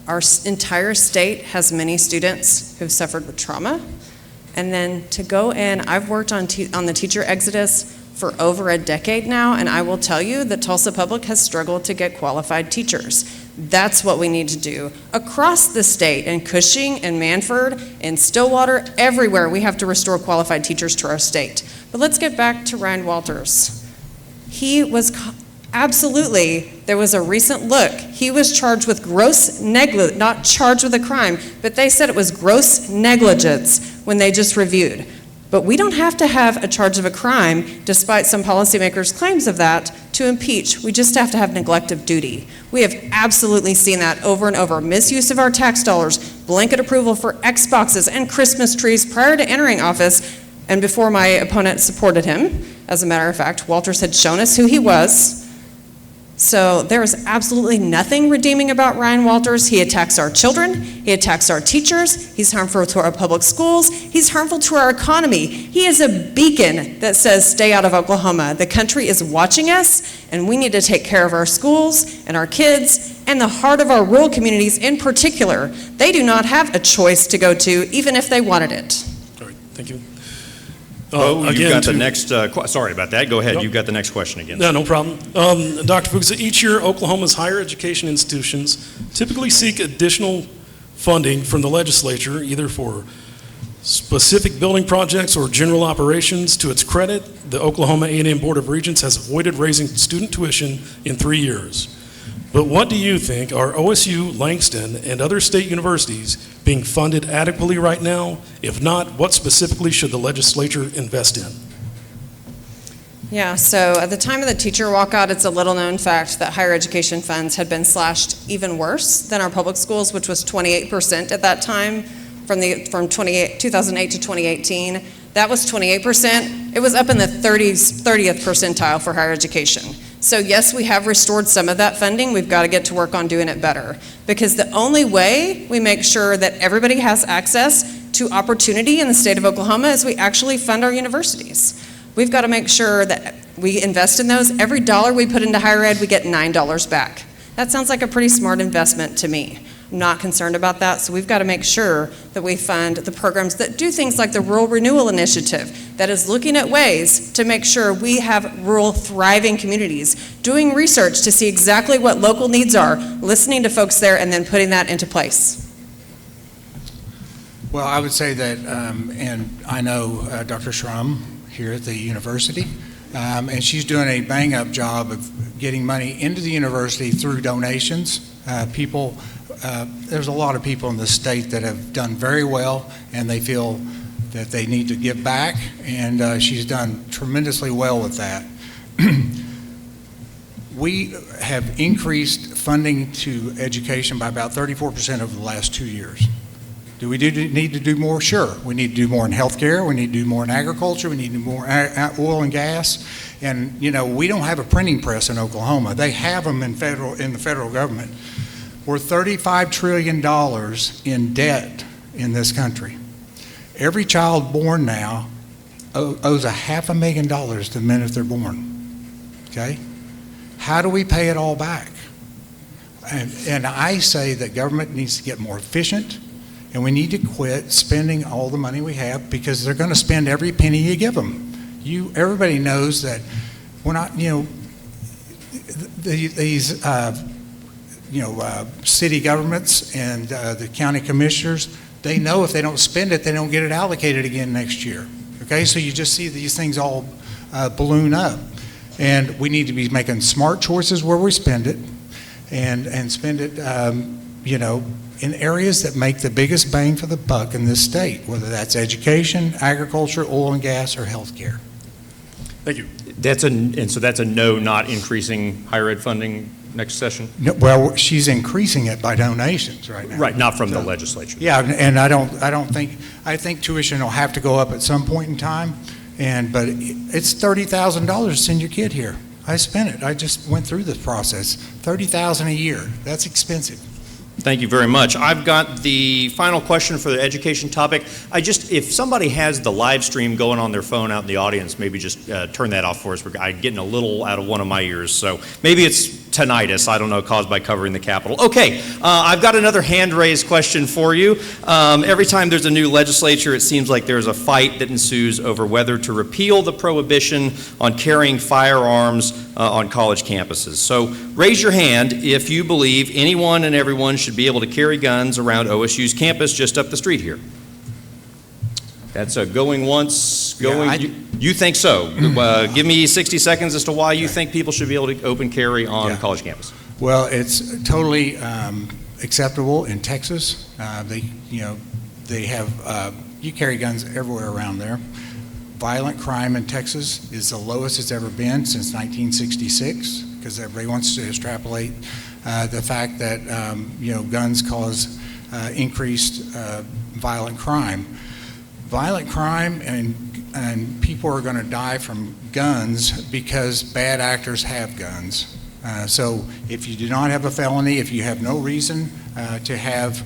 D: Our entire state has many students who've suffered with trauma. And then to go in, I've worked on the teacher exodus for over a decade now, and I will tell you that Tulsa Public has struggled to get qualified teachers. That's what we need to do. Across the state, in Cushing and Manford and Stillwater, everywhere, we have to restore qualified teachers to our state. But let's get back to Ryan Walters. He was absolutely, there was a recent look. He was charged with gross negligence, not charged with a crime, but they said it was gross negligence when they just reviewed. But we don't have to have a charge of a crime, despite some policymakers' claims of that, to impeach. We just have to have neglect of duty. We have absolutely seen that over and over. Misuse of our tax dollars, blanket approval for Xboxes and Christmas trees prior to entering office, and before my opponent supported him. As a matter of fact, Walters had shown us who he was. So there is absolutely nothing redeeming about Ryan Walters. He attacks our children, he attacks our teachers, he's harmful to our public schools, he's harmful to our economy. He is a beacon that says stay out of Oklahoma. The country is watching us, and we need to take care of our schools and our kids and the heart of our rural communities in particular. They do not have a choice to go to, even if they wanted it.
B: All right, thank you.
A: You've got the next, sorry about that. Go ahead.
B: Nope.
A: You've got the next question again.
B: No problem. Dr. Fuxa, each year Oklahoma's higher education institutions typically seek additional funding from the legislature, either for specific building projects or general operations. To its credit, the Oklahoma A&M Board of Regents has avoided raising student tuition in 3 years. But what do you think, are OSU, Langston, and other state universities being funded adequately right now? If not, what specifically should the legislature invest in?
D: Yeah, so at the time of the teacher walkout, it's a little known fact that higher education funds had been slashed even worse than our public schools, which was 28% at that time from 2008 to 2018. That was 28%. It was up in the 30th percentile for higher education. So yes, we have restored some of that funding. We've got to get to work on doing it better, because the only way we make sure that everybody has access to opportunity in the state of Oklahoma is we actually fund our universities. We've got to make sure that we invest in those. Every dollar we put into higher ed, we get $9 back. That sounds like a pretty smart investment to me. I'm not concerned about that, so we've got to make sure that we fund the programs that do things like the Rural Renewal Initiative, that is looking at ways to make sure we have rural thriving communities, doing research to see exactly what local needs are, listening to folks there, and then putting that into place.
C: Well, I would say that, and I know Dr. Schrum here at the university, and she's doing a bang-up job of getting money into the university through donations. There's a lot of people in the state that have done very well, and they feel that they need to give back, and she's done tremendously well with that. We have increased funding to education by about 34% over the last 2 years. Do we need to do more? Sure. We need to do more in healthcare. We need to do more in agriculture. We need to do more oil and gas. And, you know, we don't have a printing press in Oklahoma. They have them in the federal government. We're $35 trillion in debt in this country. Every child born now owes $500,000 to the minute they're born. Okay? How do we pay it all back? And I say that government needs to get more efficient, and we need to quit spending all the money we have, because they're going to spend every penny you give them. Everybody knows that we're not, you know, these city governments and the county commissioners, they know if they don't spend it, they don't get it allocated again next year. Okay, so you just see these things all balloon up. And we need to be making smart choices where we spend it, and spend it, you know, in areas that make the biggest bang for the buck in this state, whether that's education, agriculture, oil and gas, or healthcare.
B: Thank you.
A: So that's a no, not increasing higher ed funding next session?
C: No, well, she's increasing it by donations right now.
A: Right, not from the legislature.
C: Yeah, and I think tuition will have to go up at some point in time, but it's $30,000 to send your kid here. I spent it. I just went through this process. $30,000 a year. That's expensive.
A: Thank you very much. I've got the final question for the education topic. If somebody has the live stream going on their phone out in the audience, maybe just turn that off for us. I'm getting a little out of one of my ears, so maybe it's tinnitus, I don't know, caused by covering the Capitol. Okay, I've got another hand-raised question for you. Every time there's a new legislature, it seems like there's a fight that ensues over whether to repeal the prohibition on carrying firearms on college campuses. So raise your hand if you believe anyone and everyone should be able to carry guns around OSU's campus just up the street here. That's a going once, going.
C: Yeah,
A: you think so? Give me 60 seconds as to why you think people should be able to open carry on college campus.
C: Well, it's totally acceptable in Texas. They have you carry guns everywhere around there. Violent crime in Texas is the lowest it's ever been since 1966, because everybody wants to extrapolate the fact that guns cause increased violent crime. Violent crime and people are going to die from guns because bad actors have guns. So if you do not have a felony, if you have no reason to have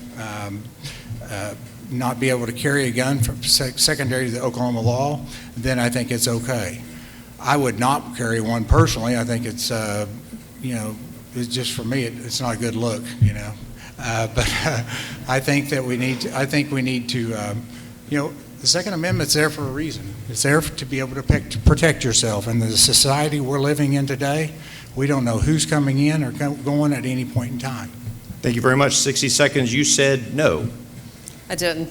C: not be able to carry a gun from secondary to the Oklahoma law, then I think it's okay. I would not carry one personally. I think it's it's just, for me, it's not a good look, But I think that we need to, the Second Amendment's there for a reason. It's there to be able to protect yourself. And the society we're living in today, we don't know who's coming in or going at any point in time.
A: Thank you very much. 60 seconds. You said no.
D: I did.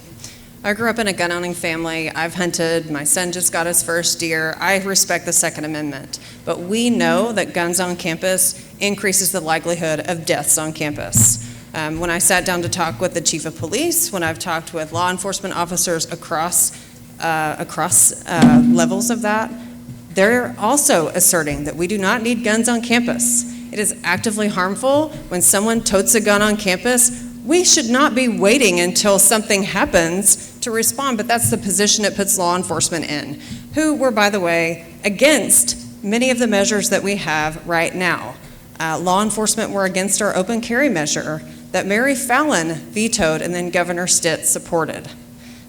D: I grew up in a gun-owning family. I've hunted. My son just got his first deer. I respect the Second Amendment. But we know that guns on campus increases the likelihood of deaths on campus. When I sat down to talk with the chief of police, when I've talked with law enforcement officers across levels of that, they're also asserting that we do not need guns on campus. It is actively harmful when someone totes a gun on campus. We should not be waiting until something happens to respond, but that's the position it puts law enforcement in, who were, by the way, against many of the measures that we have right now. Law enforcement were against our open carry measure that Mary Fallin vetoed and then Governor Stitt supported.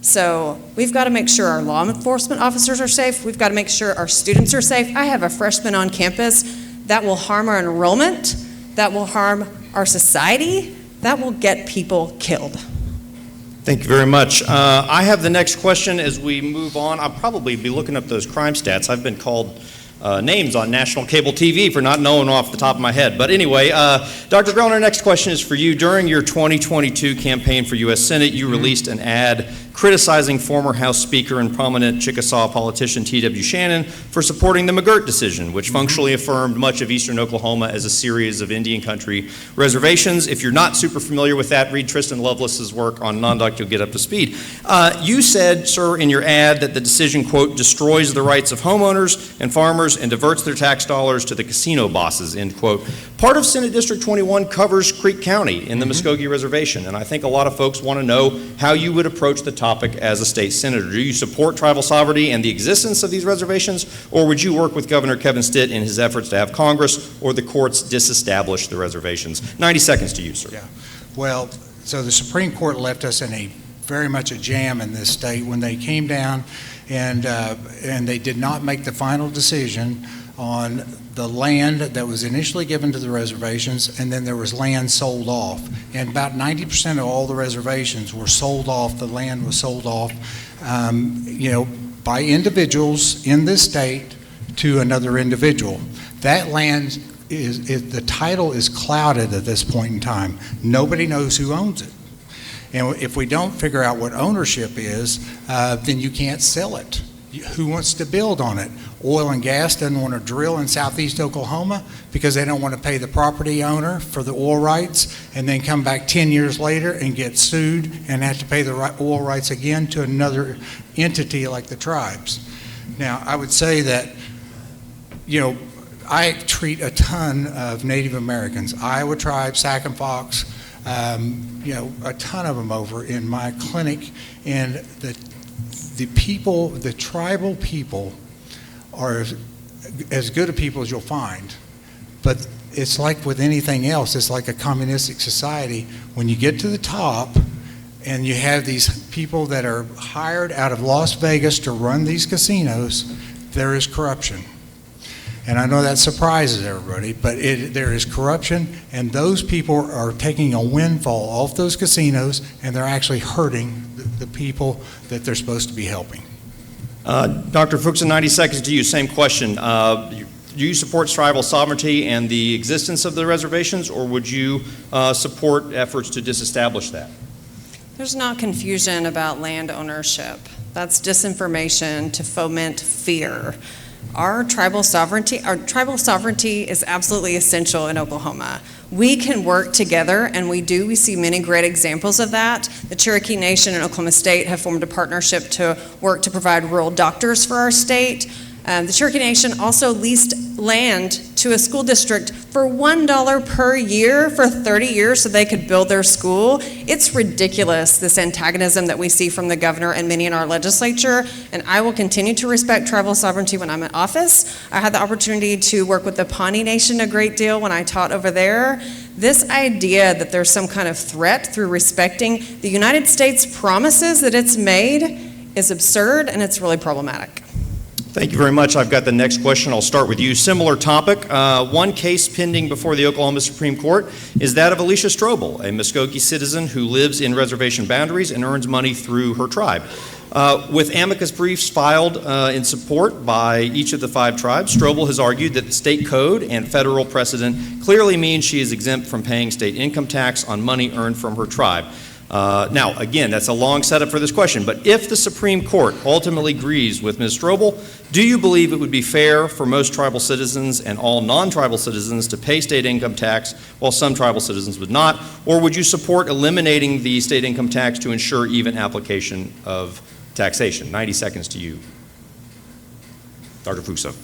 D: So we've got to make sure our law enforcement officers are safe. We've got to make sure our students are safe. I have a freshman on campus that will harm our enrollment, that will harm our society, that will get people killed.
A: Thank you very much. I have the next question as we move on. I'll probably be looking up those crime stats. I've been called names on national cable TV for not knowing off the top of my head. But anyway, Dr. Grellner, next question is for you. During your 2022 campaign for U.S. Senate, you released an ad criticizing former House Speaker and prominent Chickasaw politician T.W. Shannon for supporting the McGirt decision, which functionally affirmed much of eastern Oklahoma as a series of Indian country reservations. If you're not super familiar with that, read Tristan Lovelace's work on Nonduct, you'll get up to speed. You said, sir, in your ad that the decision, quote, destroys the rights of homeowners and farmers and diverts their tax dollars to the casino bosses, end quote. Part of Senate District 21 covers Creek County in the Muskogee Reservation, and I think a lot of folks want to know how you would approach the topic as a state senator. Do you support tribal sovereignty and the existence of these reservations, or would you work with Governor Kevin Stitt in his efforts to have Congress or the courts disestablish the reservations? 90 seconds to you, sir.
C: Yeah. Well, so the Supreme Court left us in a very much a jam in this state when they came down and they did not make the final decision on the land that was initially given to the reservations, and then there was land sold off. And about 90% of all the reservations were sold off. The land was sold off, by individuals in this state to another individual. That land the title is clouded at this point in time. Nobody knows who owns it. And if we don't figure out what ownership is, then you can't sell it. Who wants to build on it? Oil and gas doesn't want to drill in southeast Oklahoma because they don't want to pay the property owner for the oil rights and then come back 10 years later and get sued and have to pay the oil rights again to another entity like the tribes. Now, I would say that, I treat a ton of Native Americans, Iowa tribe, Sac and Fox, a ton of them over in my clinic, and the people, the tribal people are as good a people as you'll find. But it's like with anything else, it's like a communistic society. When you get to the top and you have these people that are hired out of Las Vegas to run these casinos, there is corruption. And I know that surprises everybody, but there is corruption, and those people are taking a windfall off those casinos, and they're actually hurting the people that they're supposed to be helping.
A: Dr. Fuxa, 90 seconds to you. Same question. Do you support tribal sovereignty and the existence of the reservations, or would you support efforts to disestablish that?
D: There's not confusion about land ownership. That's disinformation to foment fear. Our tribal sovereignty is absolutely essential in Oklahoma. We can work together, and we do. We see many great examples of that. The Cherokee Nation and Oklahoma State have formed a partnership to work to provide rural doctors for our state. The Cherokee Nation also leased land to a school district for $1 per year for 30 years so they could build their school. It's ridiculous, this antagonism that we see from the governor and many in our legislature, and I will continue to respect tribal sovereignty when I'm in office. I had the opportunity to work with the Pawnee Nation a great deal when I taught over there. This idea that there's some kind of threat through respecting the United States promises that it's made is absurd, and it's really problematic.
A: Thank you very much. I've got the next question. I'll start with you. Similar topic. One case pending before the Oklahoma Supreme Court is that of Alicia Strobel, a Muskogee citizen who lives in reservation boundaries and earns money through her tribe. With amicus briefs filed in support by each of the 5 tribes, Strobel has argued that the state code and federal precedent clearly means she is exempt from paying state income tax on money earned from her tribe. Now, again, that's a long setup for this question, but if the Supreme Court ultimately agrees with Ms. Strobel, do you believe it would be fair for most tribal citizens and all non-tribal citizens to pay state income tax while some tribal citizens would not? Or would you support eliminating the state income tax to ensure even application of taxation? 90 seconds to you. Dr. Fuxa.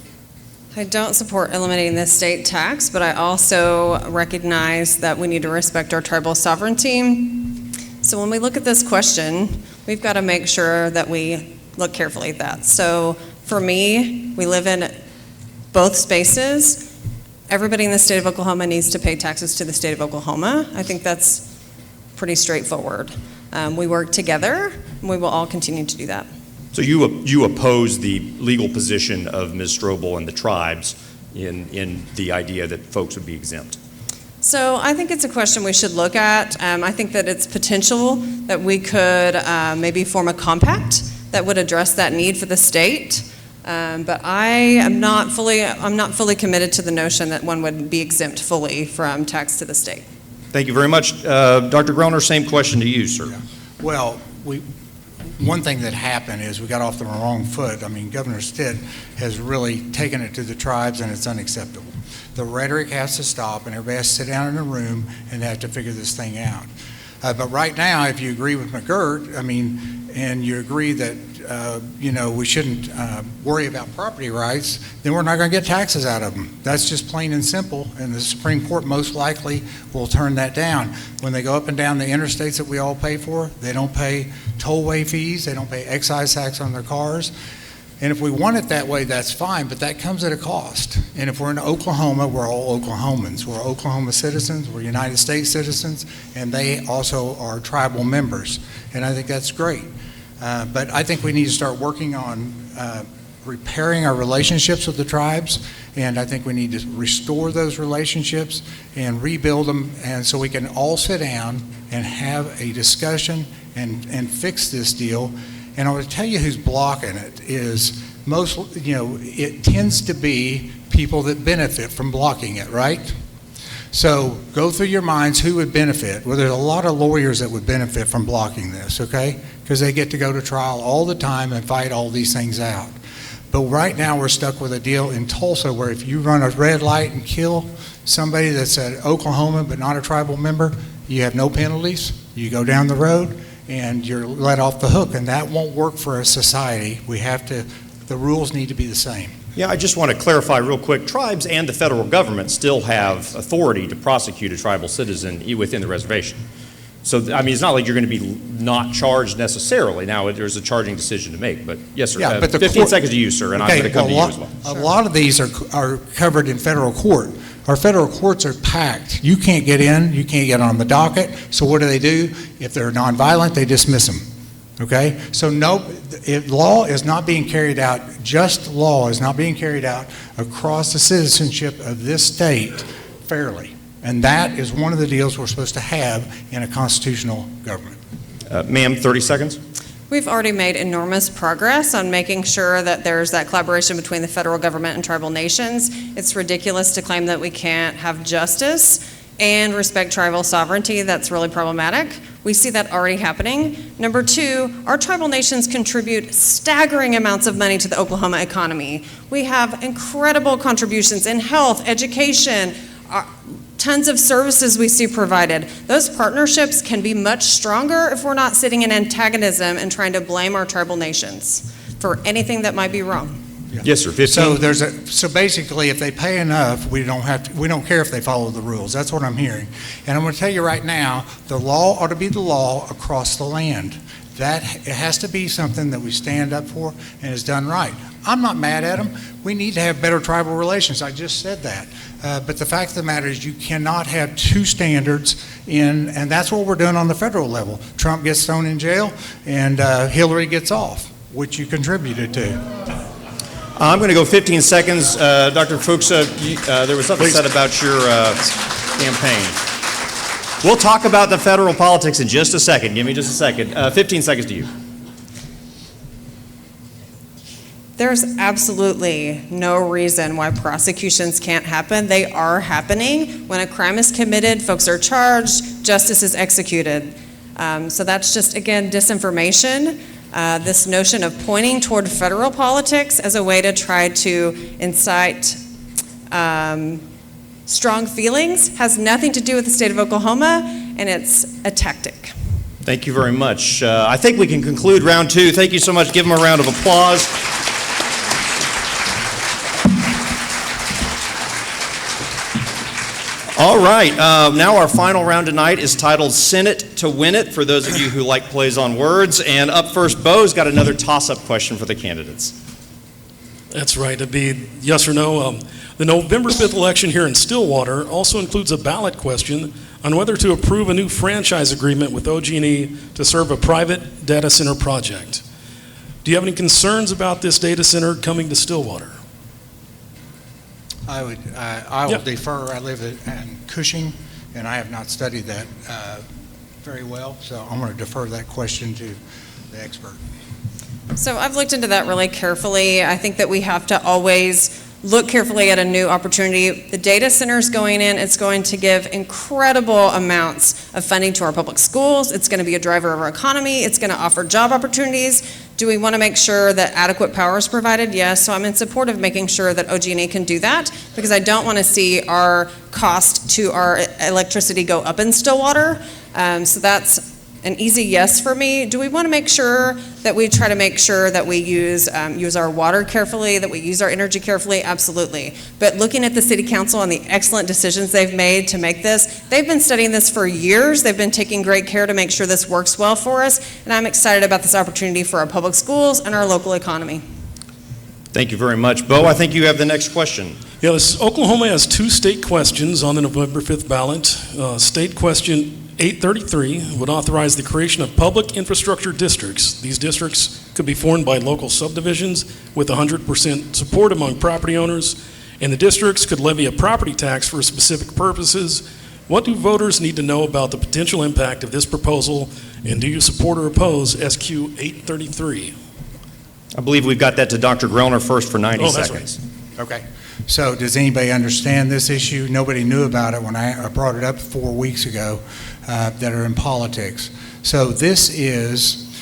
D: I don't support eliminating the state tax, but I also recognize that we need to respect our tribal sovereignty. So when we look at this question, we've got to make sure that we look carefully at that. So for me, we live in both spaces. Everybody in the state of Oklahoma needs to pay taxes to the state of Oklahoma. I think that's pretty straightforward. We work together, and we will all continue to do that.
A: So you oppose the legal position of Ms. Strobel and the tribes in the idea that folks would be exempt?
D: So I think it's a question we should look at. I think that it's potential that we could maybe form a compact that would address that need for the state. But I'm not fully committed to the notion that one would be exempt fully from tax to the state.
A: Thank you very much. Dr. Grellner, same question to you, sir.
C: Yeah. Well, one thing that happened is we got off the wrong foot. I mean, Governor Stitt has really taken it to the tribes, and it's unacceptable. The rhetoric has to stop, and everybody has to sit down in a room and have to figure this thing out. But right now, if you agree with McGirt, I mean, and you agree that, we shouldn't worry about property rights, then we're not going to get taxes out of them. That's just plain and simple, and the Supreme Court most likely will turn that down. When they go up and down the interstates that we all pay for, they don't pay tollway fees, they don't pay excise tax on their cars. And if we want it that way, that's fine, but that comes at a cost. And if we're in Oklahoma, we're all Oklahomans. We're Oklahoma citizens, we're United States citizens, and they also are tribal members. And I think that's great. But I think we need to start working on repairing our relationships with the tribes, and I think we need to restore those relationships and rebuild them, and so we can all sit down and have a discussion and fix this deal. And I want to tell you who's blocking it is it tends to be people that benefit from blocking it, right? So go through your minds who would benefit. Well, there's a lot of lawyers that would benefit from blocking this, okay? Because they get to go to trial all the time and fight all these things out. But right now we're stuck with a deal in Tulsa where if you run a red light and kill somebody that's at Oklahoma but not a tribal member, you have no penalties. You go down the road and you're let off the hook, and that won't work for a society. The rules need to be the same.
A: Yeah, I just want to clarify real quick. Tribes and the federal government still have authority to prosecute a tribal citizen within the reservation. So, I mean, it's not like you're going to be not charged necessarily. Now, there's a charging decision to make, but yes, sir.
C: Yeah, but
A: 15 seconds to you, sir, and I'm going to come to you as well.
C: A lot of these are covered in federal court. Our federal courts are packed. You can't get in, you can't get on the docket. So what do? If they're nonviolent, they dismiss them. Okay? So law is not being carried out, just law is not being carried out across the citizenship of this state fairly. And that is one of the deals we're supposed to have in a constitutional government.
A: Ma'am, 30 seconds.
D: We've already made enormous progress on making sure that there's that collaboration between the federal government and tribal nations. It's ridiculous to claim that we can't have justice and respect tribal sovereignty. That's really problematic. We see that already happening. Number two, our tribal nations contribute staggering amounts of money to the Oklahoma economy. We have incredible contributions in health, education, tons of services we see provided. Those partnerships can be much stronger if we're not sitting in antagonism and trying to blame our tribal nations for anything that might be wrong.
C: Yeah.
A: Yes, sir. 15.
C: So basically, if they pay enough, we don't care if they follow the rules. That's what I'm hearing. And I'm going to tell you right now, the law ought to be the law across the land. It has to be something that we stand up for and is done right. I'm not mad at them. We need to have better tribal relations. I just said that. But the fact of the matter is you cannot have two standards and that's what we're doing on the federal level. Trump gets thrown in jail and Hillary gets off, which you contributed to.
A: I'm going to go 15 seconds. Dr. Fuxa, there was something said about your campaign. We'll talk about the federal politics in just a second. Give me just a second. 15 seconds to you.
D: There's absolutely no reason why prosecutions can't happen. They are happening. When a crime is committed, folks are charged, justice is executed. So that's just, again, disinformation. This notion of pointing toward federal politics as a way to try to incite strong feelings has nothing to do with the state of Oklahoma, and it's a tactic.
A: Thank you very much. I think we can conclude round two. Thank you so much. Give them a round of applause. All right, now our final round tonight is titled Senate to Win It, for those of you who like plays on words. And up first, Bo's got another toss-up question for the candidates.
B: That's right, it'd be yes or no. The November 5th election here in Stillwater also includes a ballot question on whether to approve a new franchise agreement with OG&E to serve a private data center project. Do you have any concerns about this data center coming to Stillwater?
C: I will defer. I live in Cushing, and I have not studied that very well, so I'm going to defer that question to the expert.
D: So I've looked into that really carefully. I think that we have to always look carefully at a new opportunity. The data center's going in. It's going to give incredible amounts of funding to our public schools. It's going to be a driver of our economy. It's going to offer job opportunities. Do we want to make sure that adequate power is provided? Yes. So I'm in support of making sure that OG&E can do that, because I don't want to see our cost to our electricity go up in Stillwater. So that's an easy yes for me. Do we want to make sure that we try to make sure that we use our water carefully, that we use our energy carefully? Absolutely. But looking at the city council and the excellent decisions they've made to make this, they've been studying this for years. They've been taking great care to make sure this works well for us, and I'm excited about this opportunity for our public schools and our local economy.
A: Thank you very much. Bo, I think you have the next question.
B: Yeah, Oklahoma has 2 state questions on the November 5th ballot. State question 833 would authorize the creation of public infrastructure districts. These districts could be formed by local subdivisions with 100% support among property owners, and the districts could levy a property tax for specific purposes. What do voters need to know about the potential impact of this proposal, and do you support or oppose SQ 833?
A: I believe we've got that to Dr. Grellner first for 90
B: that's
A: seconds.
C: Okay. So does anybody understand this issue? Nobody knew about it when I brought it up 4 weeks ago that are in politics. So this is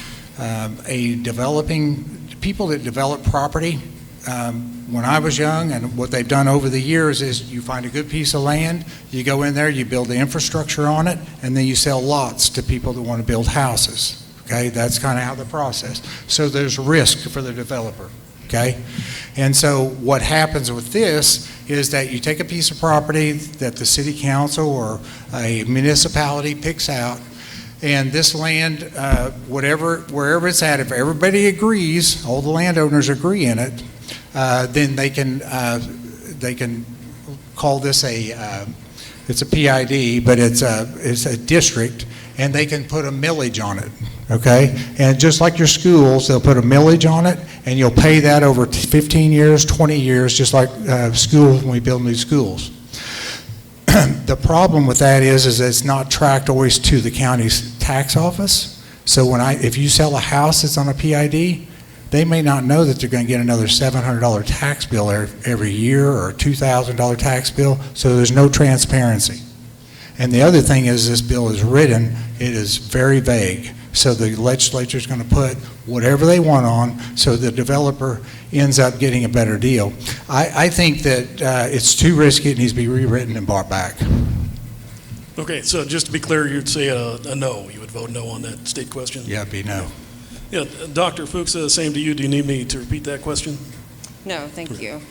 C: people that develop property. When I was young, and what they've done over the years is you find a good piece of land, you go in there, you build the infrastructure on it, and then you sell lots to people that want to build houses. Okay, that's kind of how the process. So there's risk for the developer. Okay, and so what happens with this is that you take a piece of property that the city council or a municipality picks out, and this land, wherever it's at, if everybody agrees, all the landowners agree in it, then they can call this it's a PID, but it's a district, and they can put a millage on it. Okay, and just like your schools, they'll put a millage on it, and you'll pay that over 15 years, 20 years, just like schools when we build new schools. The problem with that is it's not tracked always to the county's tax office. So if you sell a house that's on a PID, they may not know that they're going to get another $700 tax bill every year or a $2,000 tax bill. So there's no transparency. And the other thing is, this bill is written, it is very vague. So the legislature is going to put whatever they want on, so the developer ends up getting a better deal. I think that it's too risky. It needs to be rewritten and brought back.
B: Okay, so just to be clear, you'd say a no. You would vote no on that state question?
C: Yeah, it'd be no.
B: Yeah, Dr. Fuxa, same to you. Do you need me to repeat that question?
D: No, thank you.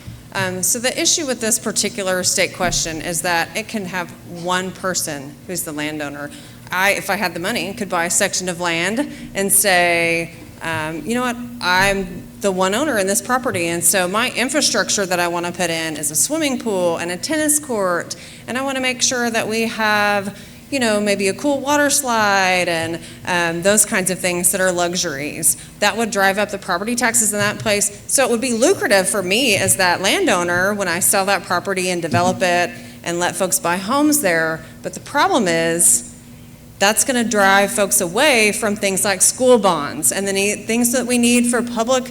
D: So the issue with this particular state question is that it can have one person who's the landowner. If I had the money, could buy a section of land and say, you know what, I'm the one owner in this property, and so my infrastructure that I want to put in is a swimming pool and a tennis court, and I want to make sure that we have, you know, maybe a cool water slide and those kinds of things that are luxuries. That would drive up the property taxes in that place. So it would be lucrative for me as that landowner when I sell that property and develop it and let folks buy homes there. But the problem is, that's going to drive folks away from things like school bonds and the things that we need for public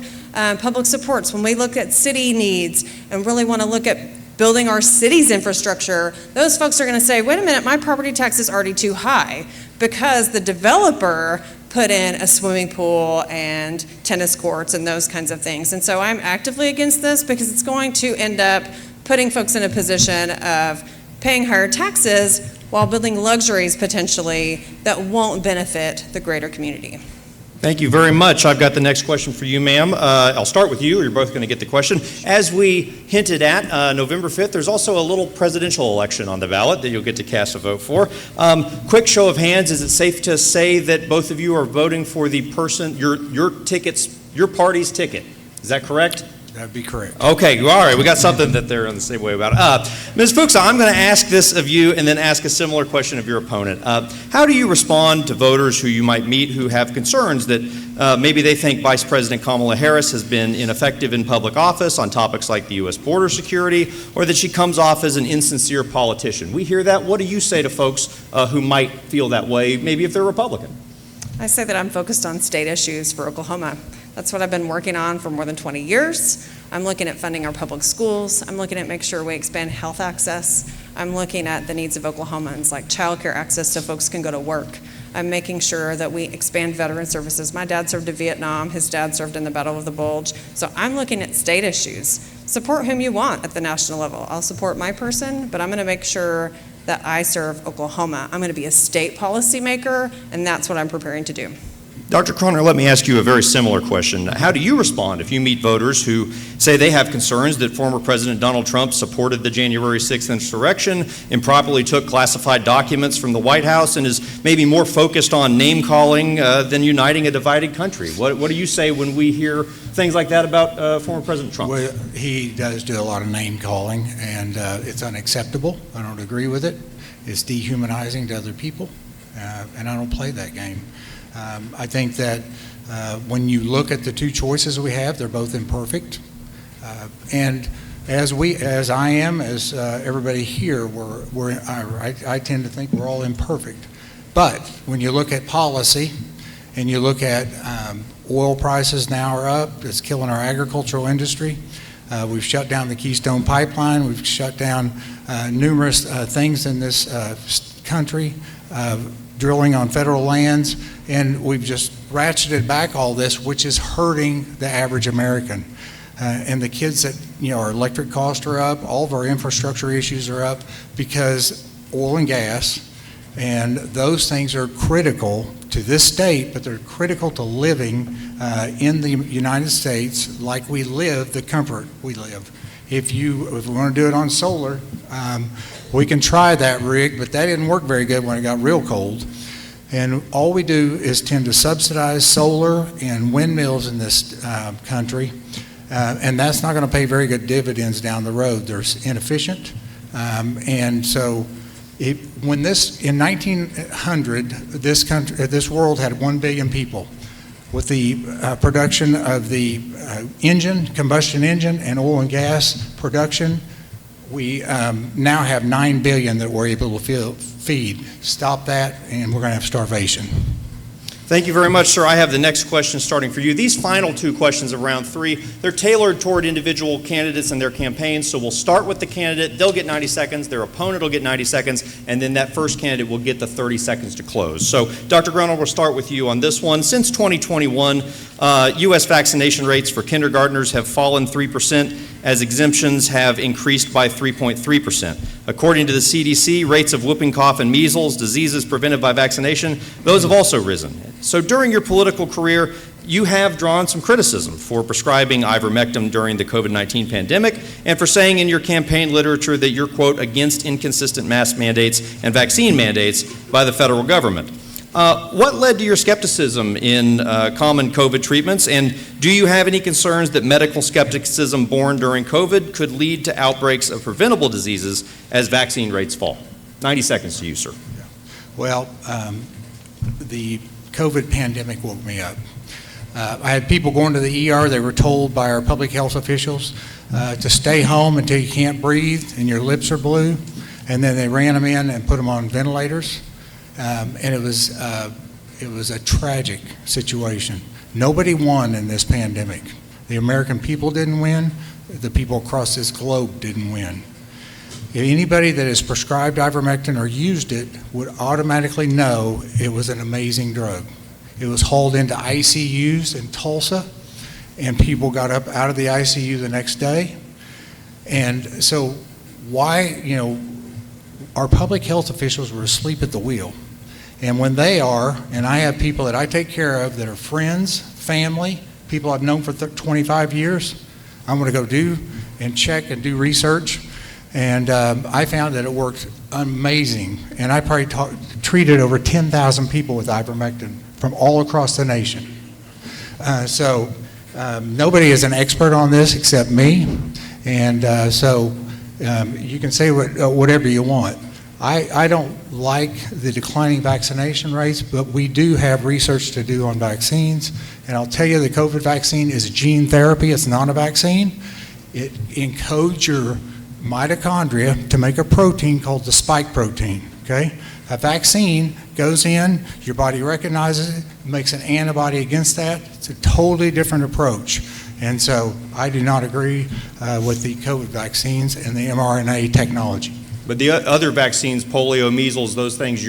D: supports. When we look at city needs and really want to look at building our city's infrastructure, those folks are going to say, wait a minute, my property tax is already too high because the developer put in a swimming pool and tennis courts and those kinds of things. And so I'm actively against this because it's going to end up putting folks in a position of paying higher taxes while building luxuries potentially that won't benefit the greater community.
A: Thank you very much. I've got the next question for you, ma'am. I'll start with you. You're both going to get the question. As we hinted at, November 5th, there's also a little presidential election on the ballot that you'll get to cast a vote for. Quick show of hands, is it safe to say that both of you are voting for the person, your party's ticket? Is that correct?
C: That'd be correct.
A: Okay, all right. We got something that they're on the same way about it. Ms. Fuxa, I'm going to ask this of you and then ask a similar question of your opponent. How do you respond to voters who you might meet who have concerns that maybe they think Vice President Kamala Harris has been ineffective in public office on topics like the U.S. border security, or that she comes off as an insincere politician? We hear that. What do you say to folks who might feel that way, maybe if they're Republican?
D: I say that I'm focused on state issues for Oklahoma. That's what I've been working on for more than 20 years. I'm looking at funding our public schools. I'm looking at making sure we expand health access. I'm looking at the needs of Oklahomans, like childcare access so folks can go to work. I'm making sure that we expand veteran services. My dad served in Vietnam. His dad served in the Battle of the Bulge. So I'm looking at state issues. Support whom you want at the national level. I'll support my person, but I'm going to make sure that I serve Oklahoma. I'm going to be a state policymaker, and that's what I'm preparing to do.
A: Dr. Grellner, let me ask you a very similar question. How do you respond if you meet voters who say they have concerns that former President Donald Trump supported the January 6th insurrection, improperly took classified documents from the White House, and is maybe more focused on name-calling than uniting a divided country? What do you say when we hear things like that about former President Trump?
C: Well, he does do a lot of name-calling, and it's unacceptable. I don't agree with it. It's dehumanizing to other people, and I don't play that game. I think that when you look at the two choices we have, they're both imperfect. And as I am, as everybody here, I tend to think we're all imperfect. But when you look at policy and you look at oil prices now are up, it's killing our agricultural industry. We've shut down the Keystone Pipeline. We've shut down numerous things in this country, drilling on federal lands, and we've just ratcheted back all this, which is hurting the average American. And the kids that, our electric costs are up, all of our infrastructure issues are up because oil and gas, and those things are critical to this state, but they're critical to living in the United States like we live, the comfort we live. If we want to do it on solar, we can try that rig, but that didn't work very good when it got real cold. And all we do is tend to subsidize solar and windmills in this country, and that's not going to pay very good dividends down the road. They're inefficient, and so in 1900, this world had 1 billion people. With the production of the combustion engine, and oil and gas production, we now have 9 billion that we're able to feed. Stop that, and we're going to have starvation.
A: Thank you very much, sir. I have the next question starting for you. These final two questions of round three, they're tailored toward individual candidates and their campaigns. So we'll start with the candidate. They'll get 90 seconds. Their opponent will get 90 seconds. And then that first candidate will get the 30 seconds to close. So, Dr. Grellner, we'll start with you on this one. Since 2021, U.S. vaccination rates for kindergartners have fallen 3%, as exemptions have increased by 3.3%. According to the CDC, rates of whooping cough and measles, diseases prevented by vaccination, those have also risen. So during your political career, you have drawn some criticism for prescribing ivermectin during the COVID-19 pandemic and for saying in your campaign literature that you're, quote, against inconsistent mask mandates and vaccine mandates by the federal government. What led to your skepticism in common COVID treatments, and do you have any concerns that medical skepticism born during COVID could lead to outbreaks of preventable diseases as vaccine rates fall? 90 seconds to you, sir.
C: Well, the COVID pandemic woke me up. I had people going to the ER. They were told by our public health officials to stay home until you can't breathe and your lips are blue, and then they ran them in and put them on ventilators. And it was a tragic situation. Nobody won in this pandemic. The American people didn't win. The people across this globe didn't win. Anybody that has prescribed ivermectin or used it would automatically know it was an amazing drug. It was hauled into ICUs in Tulsa, and people got up out of the ICU the next day. And so why, our public health officials were asleep at the wheel. And when they are, and I have people that I take care of that are friends, family, people I've known for 25 years, I'm going to go do and check and do research. And I found that it worked amazing. And I probably treated over 10,000 people with ivermectin from all across the nation. So nobody is an expert on this except me. And so you can say whatever you want. I don't like the declining vaccination rates, but we do have research to do on vaccines. And I'll tell you, the COVID vaccine is gene therapy. It's not a vaccine. It encodes your mitochondria to make a protein called the spike protein, okay? A vaccine goes in, your body recognizes it, makes an antibody against that. It's a totally different approach. And so I do not agree with the COVID vaccines and the mRNA technology.
A: But the other vaccines, polio, measles, those things,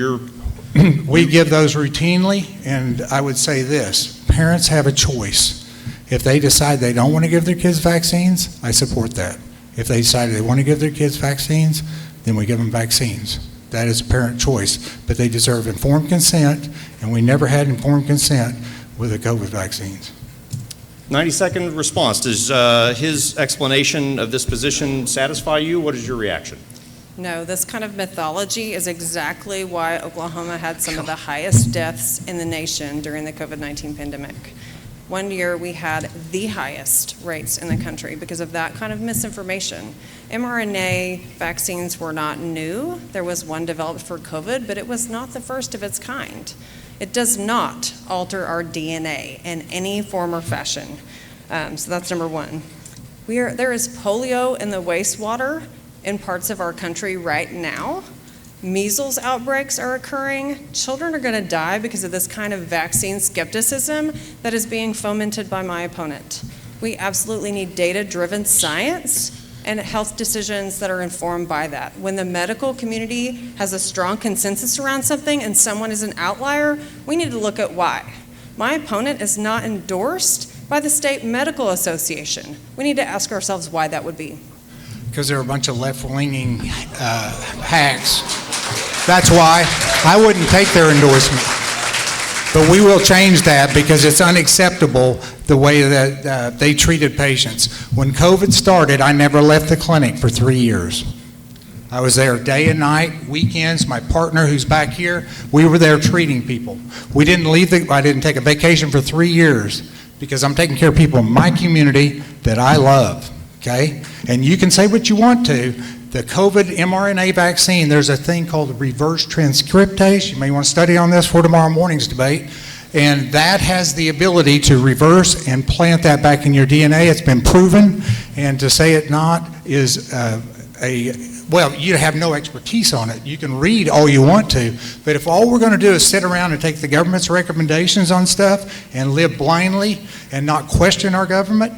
C: we give those routinely, and I would say this, parents have a choice. If they decide they don't want to give their kids vaccines, I support that. If they decide they want to give their kids vaccines, then we give them vaccines. That is a parent choice, but they deserve informed consent, and we never had informed consent with the COVID vaccines.
A: 90-second response. Does his explanation of this position satisfy you? What is your reaction?
D: No, this kind of mythology is exactly why Oklahoma had some of the highest deaths in the nation during the COVID-19 pandemic. One year we had the highest rates in the country because of that kind of misinformation. mRNA vaccines were not new. There was one developed for COVID, but it was not the first of its kind. It does not alter our DNA in any form or fashion. So that's number one. There is polio in the wastewater in parts of our country right now. Measles outbreaks are occurring. Children are going to die because of this kind of vaccine skepticism that is being fomented by my opponent. We absolutely need data-driven science and health decisions that are informed by that. When the medical community has a strong consensus around something and someone is an outlier, we need to look at why. My opponent is not endorsed by the State Medical Association. We need to ask ourselves why that would be.
C: Because they're a bunch of left-leaning hacks. That's why I wouldn't take their endorsement. But we will change that because it's unacceptable the way that they treated patients. When COVID started, I never left the clinic for 3 years. I was there day and night, weekends. My partner, who's back here, we were there treating people. We didn't leave. I didn't take a vacation for 3 years because I'm taking care of people in my community that I love. Okay? And you can say what you want to. The COVID mRNA vaccine, there's a thing called reverse transcriptase. You may want to study on this for tomorrow morning's debate. And that has the ability to reverse and plant that back in your DNA. It's been proven. And to say it not is well, you have no expertise on it. You can read all you want to. But if all we're going to do is sit around and take the government's recommendations on stuff and live blindly and not question our government,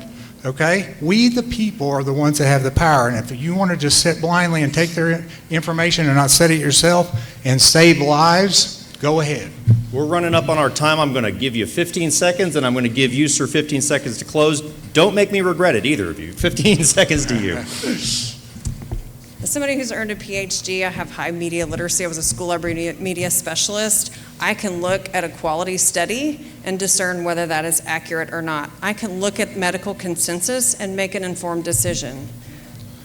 C: okay? We, the people, are the ones that have the power. And if you want to just sit blindly and take their information and not study it yourself and save lives, go ahead.
A: We're running up on our time. I'm going to give you 15 seconds, and I'm going to give you, sir, 15 seconds to close. Don't make me regret it, either of you. 15 seconds to you.
D: As somebody who's earned a PhD, I have high media literacy. I was a school library media specialist. I can look at a quality study and discern whether that is accurate or not. I can look at medical consensus and make an informed decision.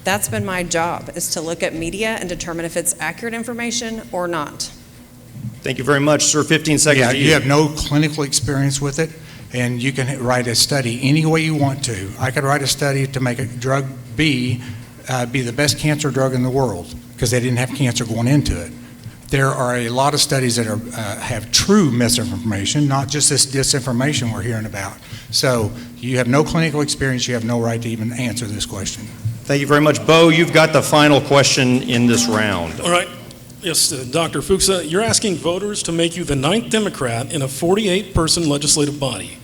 D: That's been my job, is to look at media and determine if it's accurate information or not.
A: Thank you very much, sir. 15 seconds to you.
C: You have no clinical experience with it, and you can write a study any way you want to. I could write a study to make a drug B be the best cancer drug in the world because they didn't have cancer going into it. There are a lot of studies that have true misinformation, not just this disinformation we're hearing about. So you have no clinical experience. You have no right to even answer this question.
A: Thank you very much. Bo, you've got the final question in this round.
B: All right. Yes, Dr. Fuxa, you're asking voters to make you the 9th Democrat in a 48-person legislative body.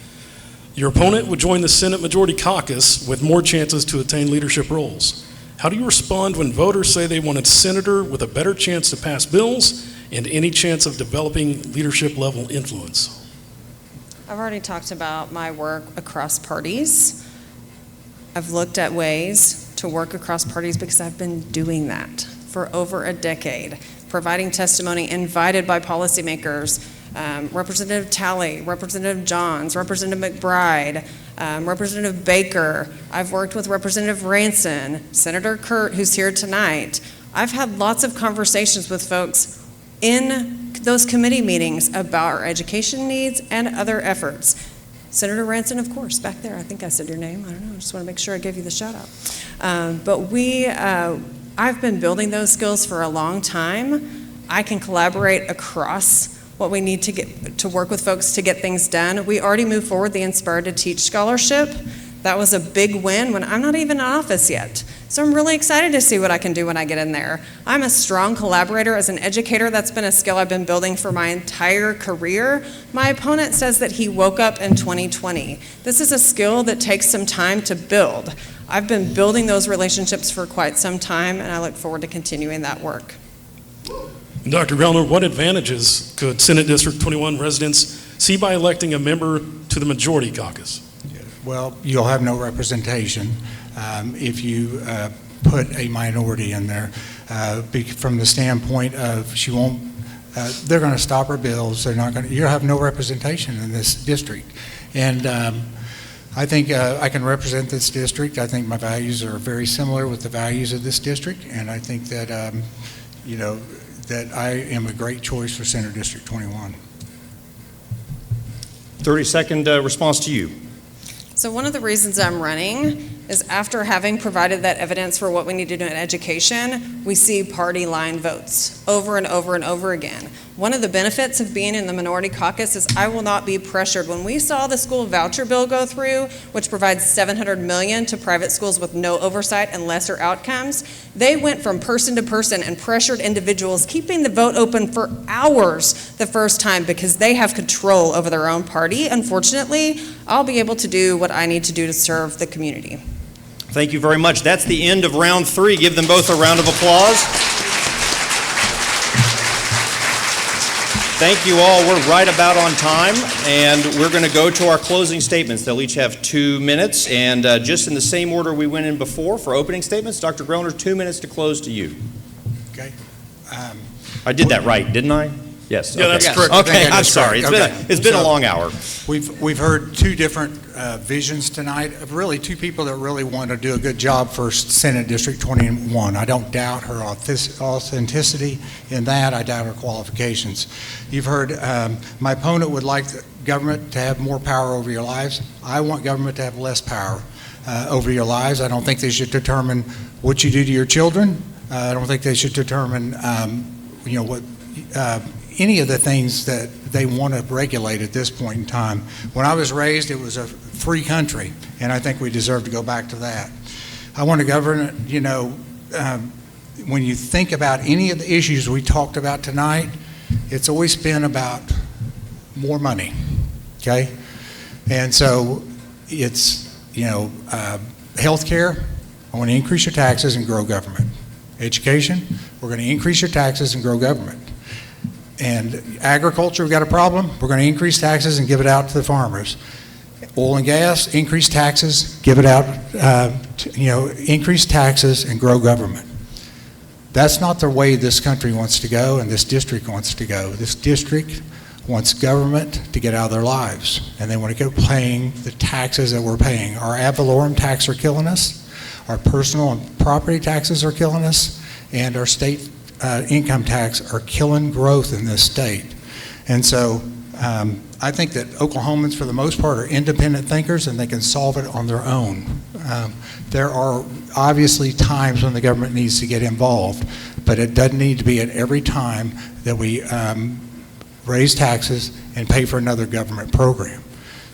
B: Your opponent would join the Senate Majority Caucus with more chances to attain leadership roles. How do you respond when voters say they want a senator with a better chance to pass bills and any chance of developing leadership level influence?
D: I've already talked about my work across parties. I've looked at ways to work across parties because I've been doing that for over a decade, providing testimony invited by policymakers, Representative Talley, Representative Johns, Representative McBride, Representative Baker. I've worked with Representative Ranson, Senator Kurt, who's here tonight. I've had lots of conversations with folks in those committee meetings about our education needs and other efforts. Senator Ranson, of course, back there. I think I said your name. I don't know. I just want to make sure I gave you the shout out. I've been building those skills for a long time. I can collaborate across what we need to get to work with folks to get things done. We already moved forward the Inspired to Teach scholarship. That was a big win when I'm not even in office yet. So I'm really excited to see what I can do when I get in there. I'm a strong collaborator as an educator. That's been a skill I've been building for my entire career. My opponent says that he woke up in 2020. This is a skill that takes some time to build. I've been building those relationships for quite some time, and I look forward to continuing that work.
B: Dr. Grellner, what advantages could Senate District 21 residents see by electing a member to the majority caucus?
C: Well, you'll have no representation if you put a minority in there. From the standpoint of they're going to stop her bills. They're not going to. You'll have no representation in this district, and I think I can represent this district. I think my values are very similar with the values of this district, and I think that that I am a great choice for Senate District 21.
A: 30-second response to you.
D: So one of the reasons I'm running is after having provided that evidence for what we need to do in education, we see party line votes over and over and over again. One of the benefits of being in the minority caucus is I will not be pressured. When we saw the school voucher bill go through, which provides $700 million to private schools with no oversight and lesser outcomes, they went from person to person and pressured individuals, keeping the vote open for hours the first time because they have control over their own party. Unfortunately, I'll be able to do what I need to do to serve the community.
A: Thank you very much. That's the end of round 3. Give them both a round of applause. Thank you all. We're right about on time, and we're going to go to our closing statements. They'll each have 2 minutes, and just in the same order we went in before for opening statements, Dr. Grellner, 2 minutes to close to you.
C: Okay.
A: I did that right, didn't I? Yes.
B: Yeah,
A: okay.
B: that's correct.
A: Okay,
C: I think
A: I'm
C: that's
A: sorry.
C: correct.
A: It's been a long hour.
C: We've heard 2 different visions tonight of really 2 people that really want to do a good job for Senate District 21. I don't doubt her authenticity in that. I doubt her qualifications. You've heard my opponent would like the government to have more power over your lives. I want government to have less power over your lives. I don't think they should determine what you do to your children. I don't think they should determine what any of the things that they want to regulate at this point in time. When I was raised, it was a free country, and I think we deserve to go back to that. I want to govern, when you think about any of the issues we talked about tonight, it's always been about more money, okay? And so it's, health care, I want to increase your taxes and grow government. Education, we're going to increase your taxes and grow government. And agriculture, we've got a problem. We're going to increase taxes and give it out to the farmers. Oil and gas, increase taxes, give it out, increase taxes and grow government. That's not the way this country wants to go and this district wants to go. This district wants government to get out of their lives, and they want to go paying the taxes that we're paying. Our ad valorem tax are killing us. Our personal and property taxes are killing us, and our state income tax are killing growth in this state. And so I think that Oklahomans, for the most part, are independent thinkers and they can solve it on their own. There are obviously times when the government needs to get involved, but it doesn't need to be at every time that we raise taxes and pay for another government program.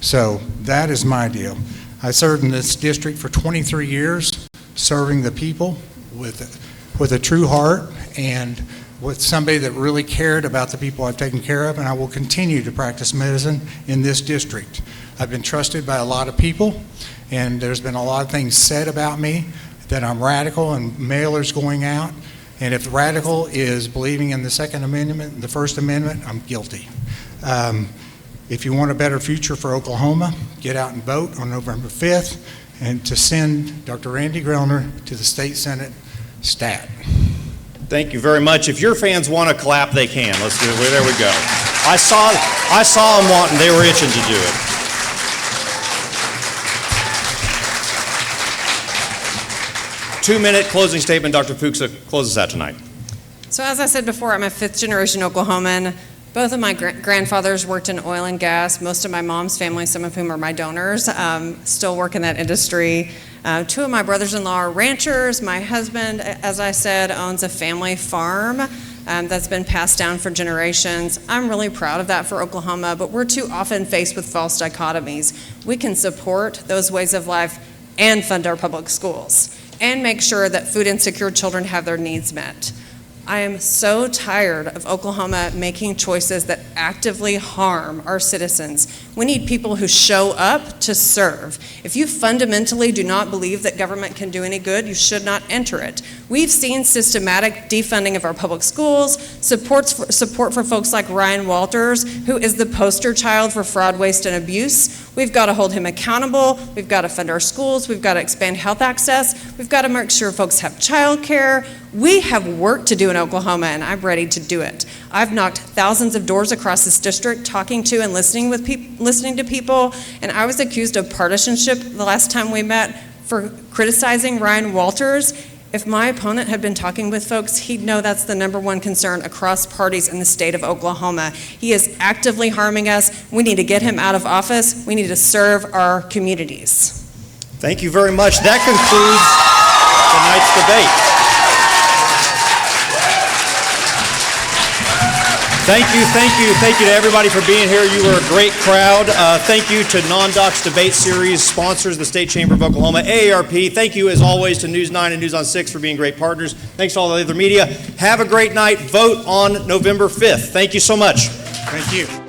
C: So that is my deal. I served in this district for 23 years, serving the people with a true heart and with somebody that really cared about the people I've taken care of, and I will continue to practice medicine in this district. I've been trusted by a lot of people, and there's been a lot of things said about me that I'm radical and mailers going out, and if radical is believing in the Second Amendment, the First Amendment, I'm guilty. If you want a better future for Oklahoma, get out and vote on November 5th, and to send Dr. Randy Grellner to the State Senate, stat.
A: Thank you very much. If your fans want to clap, they can. Let's do it. There we go. I saw them wanting. They were itching to do it. Two-minute closing statement. Dr. Fuxa closes out tonight.
D: So as I said before, I'm a 5th-generation Oklahoman. Both of my grandfathers worked in oil and gas. Most of my mom's family, some of whom are my donors, still work in that industry. 2 of my brothers-in-law are ranchers. My husband, as I said, owns a family farm that's been passed down for generations. I'm really proud of that for Oklahoma, but we're too often faced with false dichotomies. We can support those ways of life and fund our public schools, and make sure that food insecure children have their needs met. I am so tired of Oklahoma making choices that actively harm our citizens. We need people who show up to serve. If you fundamentally do not believe that government can do any good, you should not enter it. We've seen systematic defunding of our public schools, support for folks like Ryan Walters, who is the poster child for fraud, waste, and abuse. We've got to hold him accountable. We've got to fund our schools. We've got to expand health access. We've got to make sure folks have child care. We have work to do in Oklahoma, and I'm ready to do it. I've knocked thousands of doors across this district, talking to and listening to people, and I was accused of partisanship the last time we met for criticizing Ryan Walters. If my opponent had been talking with folks, he'd know that's the #1 concern across parties in the state of Oklahoma. He is actively harming us. We need to get him out of office. We need to serve our communities.
A: Thank you very much. That concludes tonight's debate. Thank you to everybody for being here. You were a great crowd. Thank you to Non-Docs Debate Series, sponsors, the State Chamber of Oklahoma, AARP. Thank you, as always, to News 9 and News on 6 for being great partners. Thanks to all the other media. Have a great night. Vote on November 5th. Thank you so much.
C: Thank you.